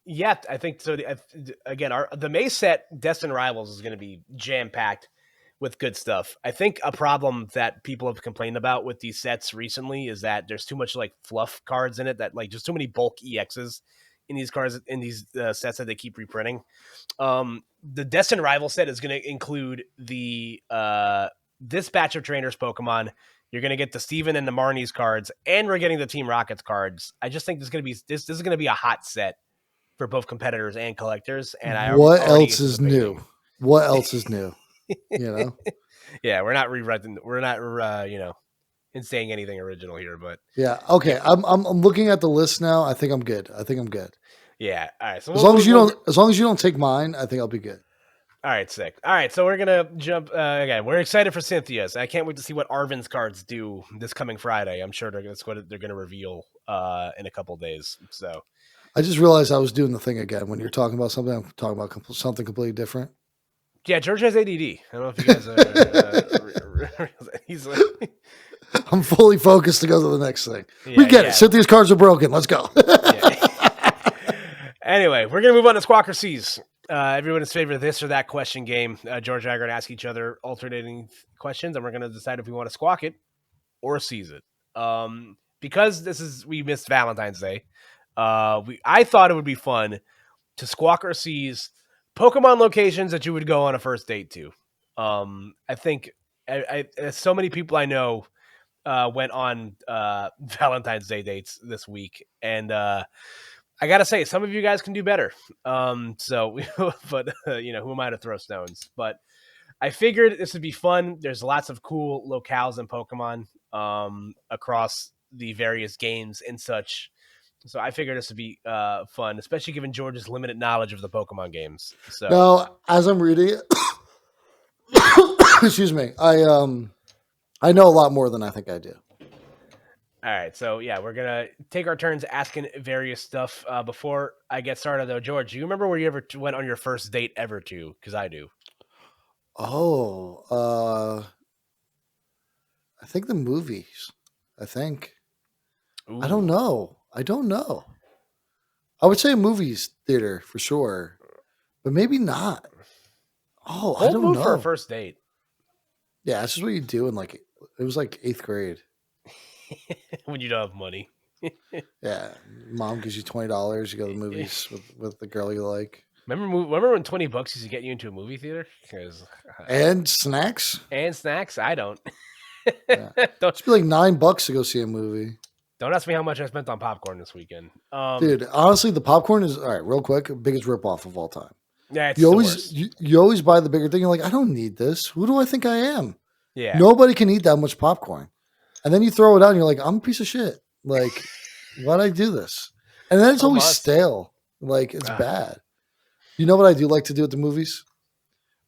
Yeah, I think so. Again, the May set Destined Rivals is going to be jam packed with good stuff. I think a problem that people have complained about with these sets recently is that there's too much like fluff cards in it. That like just too many bulk EXs in these cards in these sets that they keep reprinting. The Destined Rival set is going to include the this batch of trainers Pokemon. You're going to get the Steven and the Marnie's cards, and we're getting the Team Rockets cards. I just think this is going to be a hot set for both competitors and collectors, and I'm What already else is anticipating. new? What else is new? You know? Yeah, we're not rewriting. We're not, in saying anything original here, but Yeah. yeah, Okay. I'm looking at the list now. I think I'm good. I think I'm good. yeah. All right, so As long as you don't take mine, I think I'll be good. all right, sick. All right, so we're gonna jump again. We're excited for Cynthia's. I can't wait to see what Arvin's cards do this coming Friday. I'm sure that's what they're gonna reveal in a couple days. So I just realized I was doing the thing again. When you're talking about something, I'm talking about something completely different. yeah, George has ADD. I don't know if you guys are. He's like, I'm fully focused to go to the next thing. We yeah, get it. yeah, Cynthia's cards are broken. Let's go. yeah. Anyway, we're gonna move on to Squawk or Seas. Everyone's favorite this or that question game. George and I are going to ask each other alternating questions, and we're going to decide if we want to squawk it or seize it. Because we missed Valentine's Day. I thought it would be fun to squawk or seize Pokemon locations that you would go on a first date to. I think so many people I know went on Valentine's Day dates this week, and I gotta say, some of you guys can do better. But who am I to throw stones? But I figured this would be fun. There's lots of cool locales in Pokemon across the various games and such. So I figured this would be fun, especially given George's limited knowledge of the Pokemon games. So, Now, as I'm reading it, excuse me, I know a lot more than I think I do. all right. So, yeah, we're going to take our turns asking various stuff. Before I get started, though, George, do you remember where you ever went on your first date ever to? Because I do. Oh, I think the movies. I think. I don't Ooh. know. I don't know. I would say a movies theater for sure, but maybe not. Oh, I Bold don't move for a know. first date. Yeah, that's just what you do in like it was like 8th grade. When you don't have money. Yeah, mom gives you $20. You go to the movies with the girl you like, Remember when $20 used to get you into a movie theater? 'Cause, and snacks. and snacks? I don't. Yeah, don't. it's be like $9 to go see a movie. Don't ask me how much I spent on popcorn this weekend. Dude, honestly, the popcorn is all right. Real quick, biggest ripoff of all time. Yeah, it's You the always worst. you always buy the bigger thing. You're like, I don't need this. Who do I think I am? Yeah. Nobody can eat that much popcorn. And then you throw it out and you're like, I'm a piece of shit. Like, why'd I do this? And then it's always Almost. stale. Like, it's Ugh. bad. You know what I do like to do at the movies?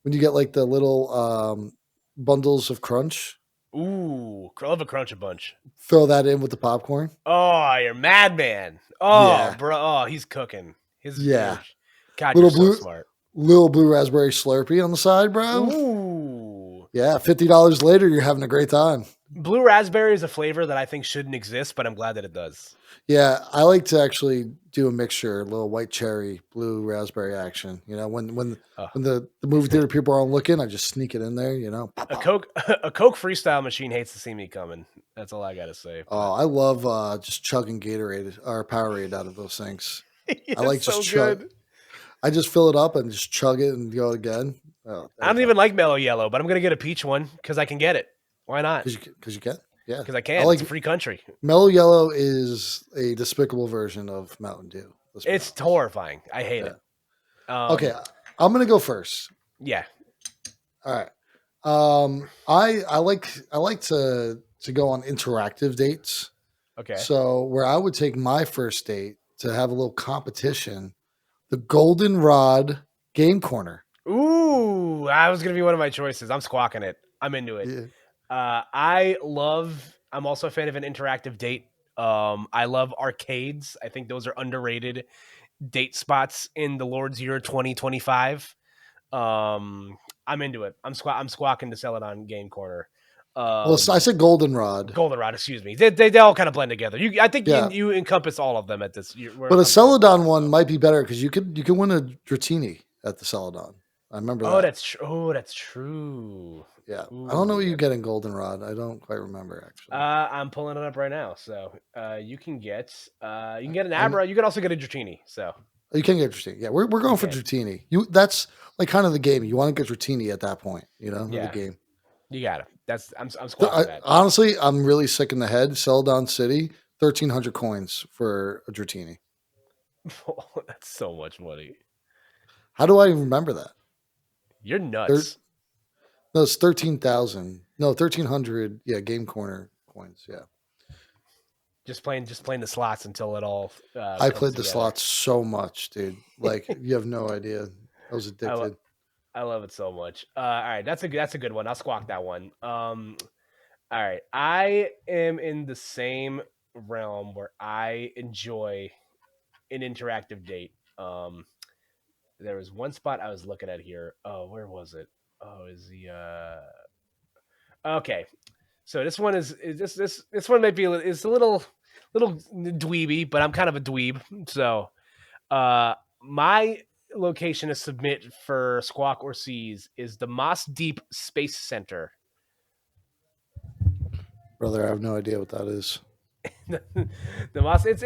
When you get like the little bundles of crunch, Ooh, I love a crunch a bunch. throw that in with the popcorn. Oh, you're madman. Oh, Yeah. bro. Oh, he's cooking. Yeah. God, you're Little so blue smart. little blue raspberry Slurpee on the side, bro. Ooh. Yeah, $50 later, you're having a great time. Blue raspberry is a flavor that I think shouldn't exist, but I'm glad that it does. Yeah, I like to actually do a mixture, a little white cherry, blue raspberry action. You know, Oh. when the movie theater people aren't looking, I just sneak it in there. You know, pop, A pop. Coke a Coke freestyle machine hates to see me coming. That's all I gotta say. Oh, I love just chugging Gatorade or Powerade out of those things. I like It's just so chug. good. I just fill it up and just chug it and go again. Oh, I don't even like Mellow Yellow, but I'm gonna get a peach one because I can get it. Why not? because you can. Yeah, Because I I can. like It's a free country. Mellow Yellow is a despicable version of Mountain Dew. Let's be It's honest. horrifying. I hate Yeah. it. Okay, I'm gonna go first. Yeah. All right. I like to go on interactive dates. Okay. So where I would take my first date to have a little competition, the Goldenrod Game Corner. Ooh, I was gonna be one of my choices. I'm squawking it. I'm into it. Yeah. I'm also a fan of an interactive date. I love arcades. I think those are underrated date spots in the Lord's year 2025. I'm into it. I'm squawking to sell it on Game Corner. Well, I said Goldenrod. Goldenrod, excuse me. They all kind of blend together. I think Yeah, you encompass all of them at this. but a I'm going for Celadon it. one So. might be better because you can win a Dratini at the Celadon. I remember Oh, that. that's true. Oh, that's true. Yeah, I don't know what Ooh. you get in Goldenrod. I don't quite remember actually. I'm pulling it up right now. So you can get an And Abra. You can also get a Dratini. So you can get Dratini. Yeah, we're you going for can. Dratini. That's like kind of the game. You want to get Dratini at that point, you know, of the Yeah, game. you got it. I'm squawking that. Honestly, I'm really sick in the head. Celadon City, 1,300 coins for a Dratini. Oh, that's so much money. How do I remember that? You're There, nuts. no, it's 13,000. No, 1,300. Yeah, Game Corner coins. Yeah, Just playing the slots until it all I comes played the together. slots so much, dude. Like you have no idea. I was I, lo- addicted. I love it so much. All right, that's a good one. I'll squawk that one. All right, I am in the same realm where I enjoy an interactive date. There was one spot I was looking at here. Oh, where was it? Oh, is the okay? So this one is this one might be is a little dweeby, but I'm kind of a dweeb. So my location to submit for Squawk or Seas is the Moss Deep Space Center. Brother, I have no idea what that is. The Moss it's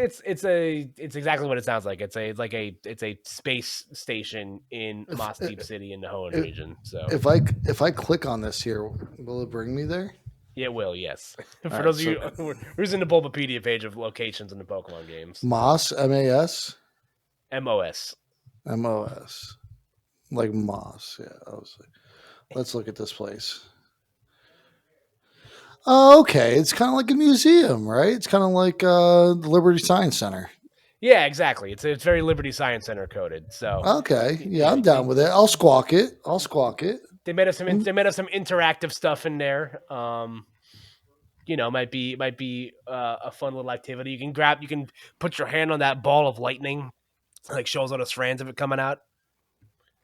exactly what it sounds like. It's a space station in If Moss Deep City in the Hoenn if, region. So if I click on this here, will it bring me there? it will, yes. All For right. those of So you who are using the Bulbapedia page of locations in the Pokemon games. Moss, MAS, MOS. MOS, like Moss. Yeah, I was like, Let's look at this place. Oh, okay. It's kind of like a museum, right? It's kind of like the Liberty Science Center. Yeah, exactly. It's very Liberty Science Center coded. So, Okay. Yeah, yeah, I'm down with it. I'll squawk it. I'll squawk it. they made us some Mm, they made us some interactive stuff in there. Might be a fun little activity. You can put your hand on that ball of lightning, like shows all the strands of it coming out.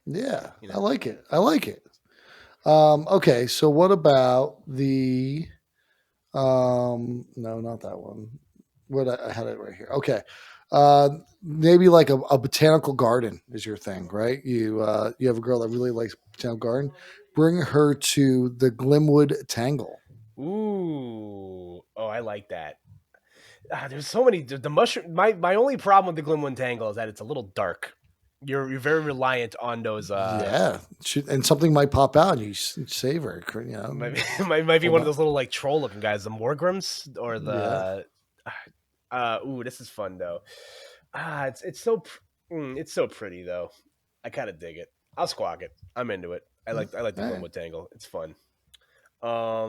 yeah, You I know, like it. I like it. Okay, so what about the no, not that one. I had it right here. Okay. Maybe like a botanical garden is your thing, right? You have a girl that really likes botanical garden. Bring her to the Glimwood Tangle. ooh, oh, I like that. There's so many. The mushroom. My only problem with the Glimwood Tangle is that it's a little dark. You're very reliant on those. Yeah, and something might pop out and you save her. You know, Might be hold one of on. those little like troll looking guys, the Morgrims or Yeah, the. Ooh, this is fun though. It's so pretty though. I kind of dig it. I'll squawk it. I'm into it. I like the all right. Glenwood Tangle. It's fun. All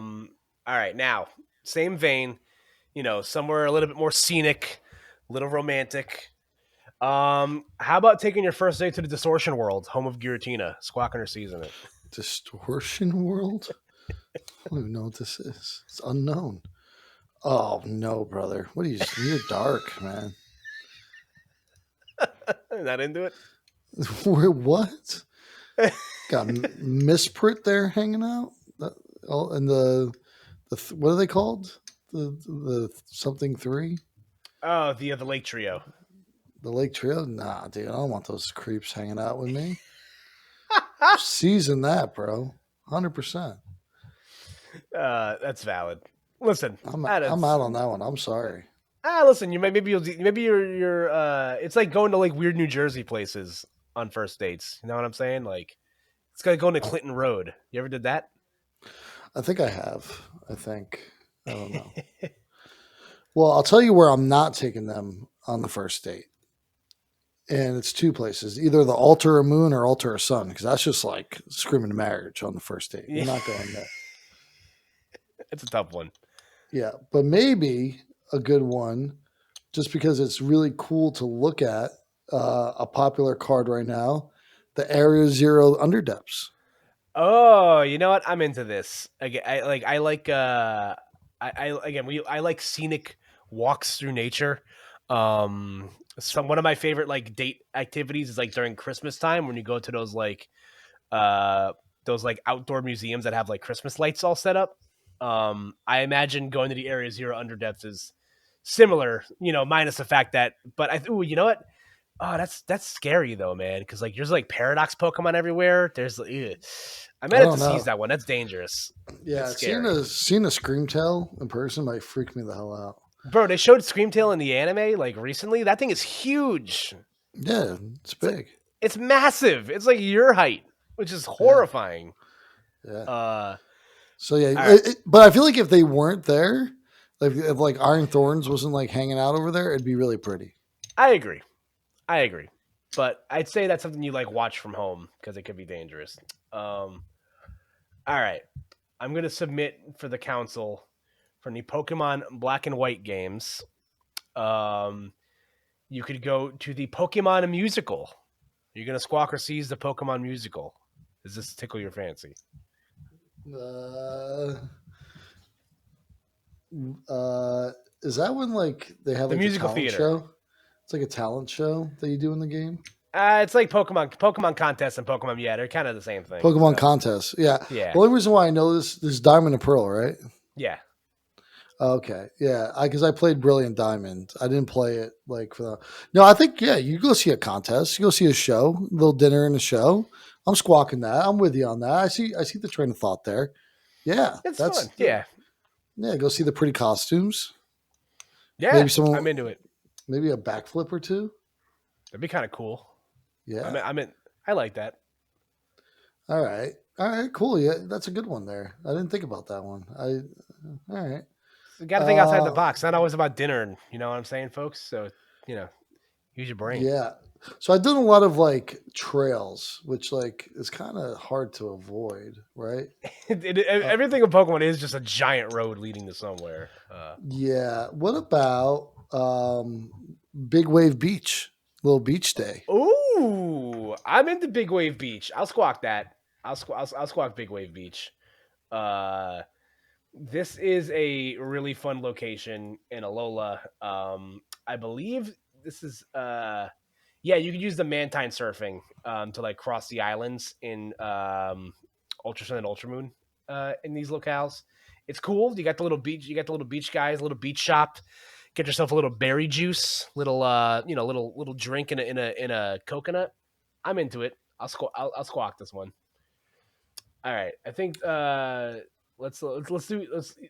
right, now same vein. Somewhere a little bit more scenic, a little romantic. How about taking your first date to the Distortion World, home of Giratina, squawking or season it? Distortion World. I don't even know what this is. It's unknown. Oh no, brother! What are you? You're dark, man. Not into it. What? Got misprint there hanging out. Oh, and what are they called? The something three. Oh, the Lake Trio. The Lake Trail. Nah, dude, I don't want those creeps hanging out with me. Season that, bro. 100%. That's valid. Listen, I'm that's out on that one. I'm sorry. listen. Maybe you're. It's like going to like weird New Jersey places on first dates. You know what I'm saying? Like it's like going to Clinton Road. You ever did that? I think I have. I think. I don't know. Well, I'll tell you where I'm not taking them on the first date. And it's two places, either the altar of moon or altar of sun, because that's just like screaming marriage on the first date. We're Yeah, not going there. it's a tough one. Yeah, but maybe a good one, just because it's really cool to look at a popular card right now, the Area Zero Underdepths. Oh, you know what? I'm into this. Again, I like scenic walks through nature. One of my favorite like date activities is like during Christmas time when you go to uh those like outdoor museums that have like Christmas lights all set up. I imagine going to the Area Zero Underdepths is similar, minus the fact that. But you know what? Oh, that's scary though, man. Because like there's like paradox Pokemon everywhere. I I might have to don't seize know. that one. That's dangerous. That's Yeah, scary, seeing a Screamtail in person might freak me the hell out. bro. They showed Screamtail in the anime like recently. That thing is huge. Yeah, it's It's like big. it's massive. It's like your height, which is Yeah, horrifying. yeah. Uh, So yeah, all right, but I feel like if they weren't there, like if like Iron Thorns wasn't like hanging out over there, it'd be really pretty. I agree. I agree. But I'd say that's something you like watch from home because it could be dangerous. All right, I'm gonna submit for the council for the Pokemon Black and White games. Um, you could go to the Pokemon musical. You're gonna squawk or seize the Pokemon musical. Does this tickle your fancy? Uh, uh, is that when like they have The like the musical talent theater. show? It's like a talent show that you do in the game. It's like Pokemon contest and Pokemon. Yeah, they're kind of the same thing. Pokemon So contest. Yeah. yeah, The only reason why I know this is Diamond and Pearl, right? yeah. Okay. Yeah. Because I played Brilliant Diamond. I didn't play it like for the. No, I think yeah. You go see a contest. You go see a show, a little dinner and a show. I'm squawking that. I'm with you on that. I see the train of thought there. Yeah, It's fun. that's Yeah, yeah. Go see the pretty costumes. yeah. Maybe someone, I'm into it. maybe a backflip or two. That'd be kind of cool. Yeah. I like that. All right. All right. Cool. Yeah, that's a good one there. I didn't think about that one. All right. You got to think outside the Uh, box. It's not always about dinner. You know what I'm saying, folks? So you know, use your brain. yeah. So I've done a lot of like trails, which like is kind of hard to avoid, right? Uh, Everything in Pokemon is just a giant road leading to somewhere. yeah. What about Big Wave Beach? Little beach day. Ooh, I'm into Big Wave Beach. I'll squawk that. I'll squawk Big Wave Beach. Uh, this is a really fun location in Alola. I believe this is yeah, you could use the Mantine surfing to like cross the islands in Ultra Sun and Ultra Moon in these locales. It's cool. You got the little beach. You got the little beach guys, little beach shop. Get yourself a little berry juice, little little drink in a coconut. I'm into it. I'll squawk this one. All right, I think let's do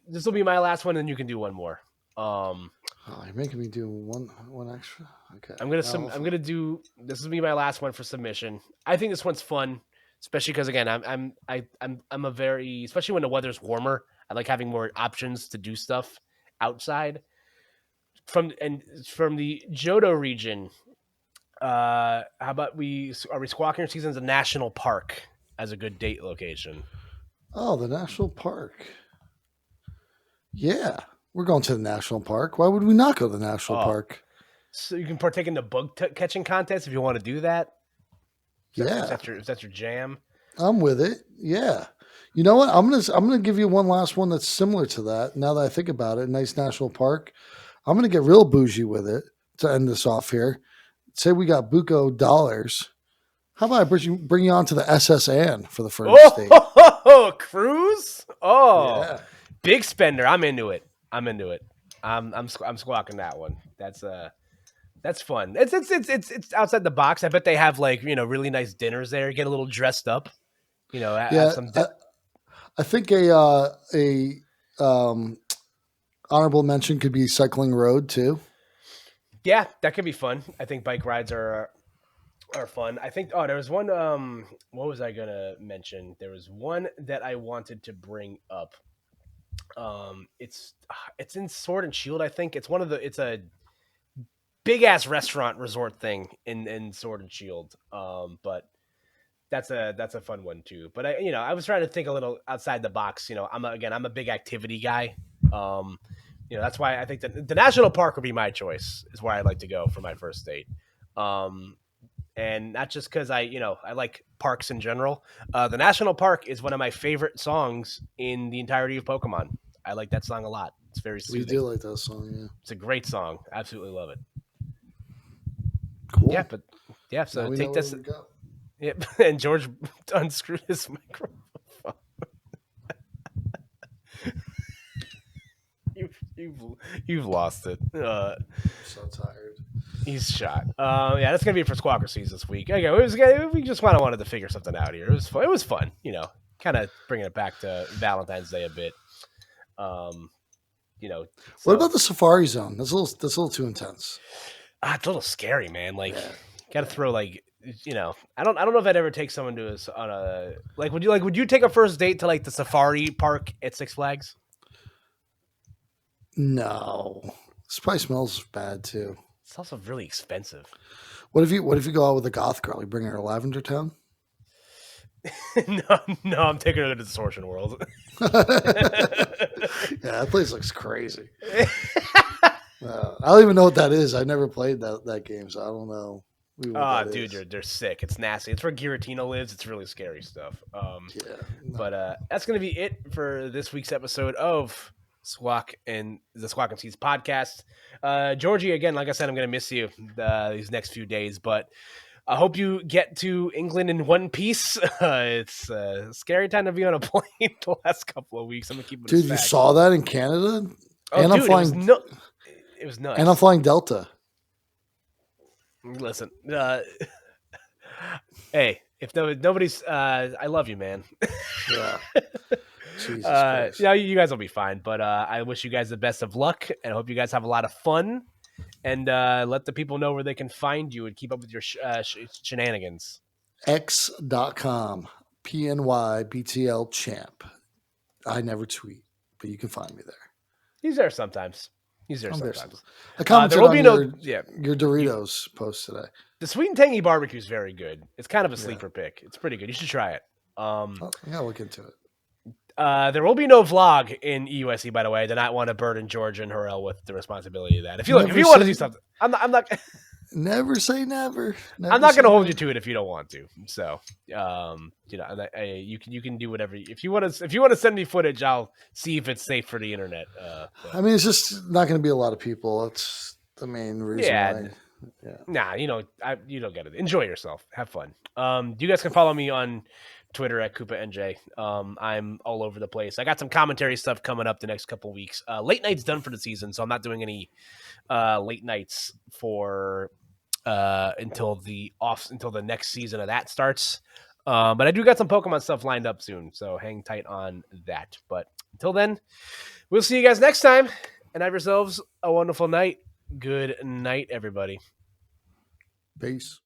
this will be my last one, and you can do one more. Um, Oh, you're making me do one extra. Okay. I'm gonna do this will be my last one for submission. I think this one's fun, especially because again I'm a very especially when the weather's warmer. I like having more options to do stuff outside. From the Johto region, how about we squawking seasons a national park as a good date location? Oh, the national park. Yeah, we're going to the national park. Why would we not go to the national Oh, park? so you can partake in the catching contest if you want to do that. Yeah, If that's your jam. I'm with it. Yeah. You know what? I'm gonna give you one last one that's similar to that. Now that I think about it, nice national park. I'm gonna get real bougie with it to end this off here. Say we got buco dollars. How about I bring you on to the SS Anne for the first date? Oh, cruise! Oh, Yeah. big spender. I'm into it. I'm squawking that one. That's fun. It's outside the box. I bet they have like really nice dinners there. Get a little dressed up. Have Yeah. some. I think a um, honorable mention could be cycling road too. Yeah, that could be fun. I think bike rides are fun. I think. Oh, there was one. What was I gonna mention? There was one that I wanted to bring up. It's in Sword and Shield. I think it's one of the. It's a big ass restaurant resort thing in Sword and Shield. But that's a fun one too. But I was trying to think a little outside the box. I'm a big activity guy. Um, that's why I think that the national park would be my choice. Is where I'd like to go for my first date. Um, and not just because I like parks in general. The national park is one of my favorite songs in the entirety of Pokemon. I like that song a lot. It's very We do soothing. like that song. Yeah. It's a great song. Absolutely love it. Yeah, Cool. but yeah. Now So we know take where this. we go. Yep. And George unscrewed his microphone. You've you've lost it. I'm so tired. He's shot. Yeah, that's gonna be it for Squawker Seas this week. Okay, we just kind of wanted to figure something out here. It was fun. It was fun. Kind of bringing it back to Valentine's Day a bit. Um, What so about the Safari Zone? That's a little too intense. it's a little scary, man. Like, Yeah. got to throw like. I don't know if I'd ever take someone to us on a would you take a first date to like the safari park at Six Flags? No. This probably smells bad too. It's also really expensive. What if you go out with a goth girl? You bring her to Lavender Town? No, I'm taking her to the Distortion World. Yeah, that place looks crazy. I don't even know what that is. I never played that game, so I don't know what Ah, that dude, is. they're sick. It's nasty. It's where Giratina lives. It's really scary stuff. Yeah. No. But that's gonna be it for this week's episode of Squawk and the Squawk and Seeds podcast. Georgie, again, like I said, I'm gonna miss you these next few days, but I hope you get to England in one piece. It's a scary time to be on a plane the last couple of weeks. I'm gonna keep it a Dude, you stack. saw that in Canada? Oh, And I'm dude, flying it was and I'm nuts. flying Delta. Listen, hey, if nobody's, I love you, man. Yeah. Jesus Christ. Yeah, you guys will be fine. But I wish you guys the best of luck, and I hope you guys have a lot of fun. And let the people know where they can find you and keep up with your shenanigans. X.com. PNYBTL champ. I never tweet, but you can find me there. He's there sometimes. He's there I'm there sometimes. sometimes. I commented There will on be your Doritos post today. The sweet and tangy barbecue is very good. It's kind of a Yeah. sleeper pick. It's pretty good. You should try it. I gotta look into it. There will be no vlog in EUSC, by the way. I do not want to burden George and Harrell with the responsibility of that. If you want to do something, I'm not. Never say never. I'm not going to hold you to it if you don't want to. So, you know, you can do whatever. If you want to send me footage, I'll see if it's safe for the internet. I mean, it's just not going to be a lot of people. That's the main reason why. Yeah. Nah, you don't get it. Enjoy yourself. Have fun. You guys can follow me on Twitter at KoopaNJ. I'm all over the place. I got some commentary stuff coming up the next couple of weeks. Late night's done for the season, so I'm not doing any late nights for until the next season of that starts. But I do got some Pokemon stuff lined up soon, so hang tight on that. But until then, we'll see you guys next time, and have yourselves a wonderful night. Good night, everybody. Peace.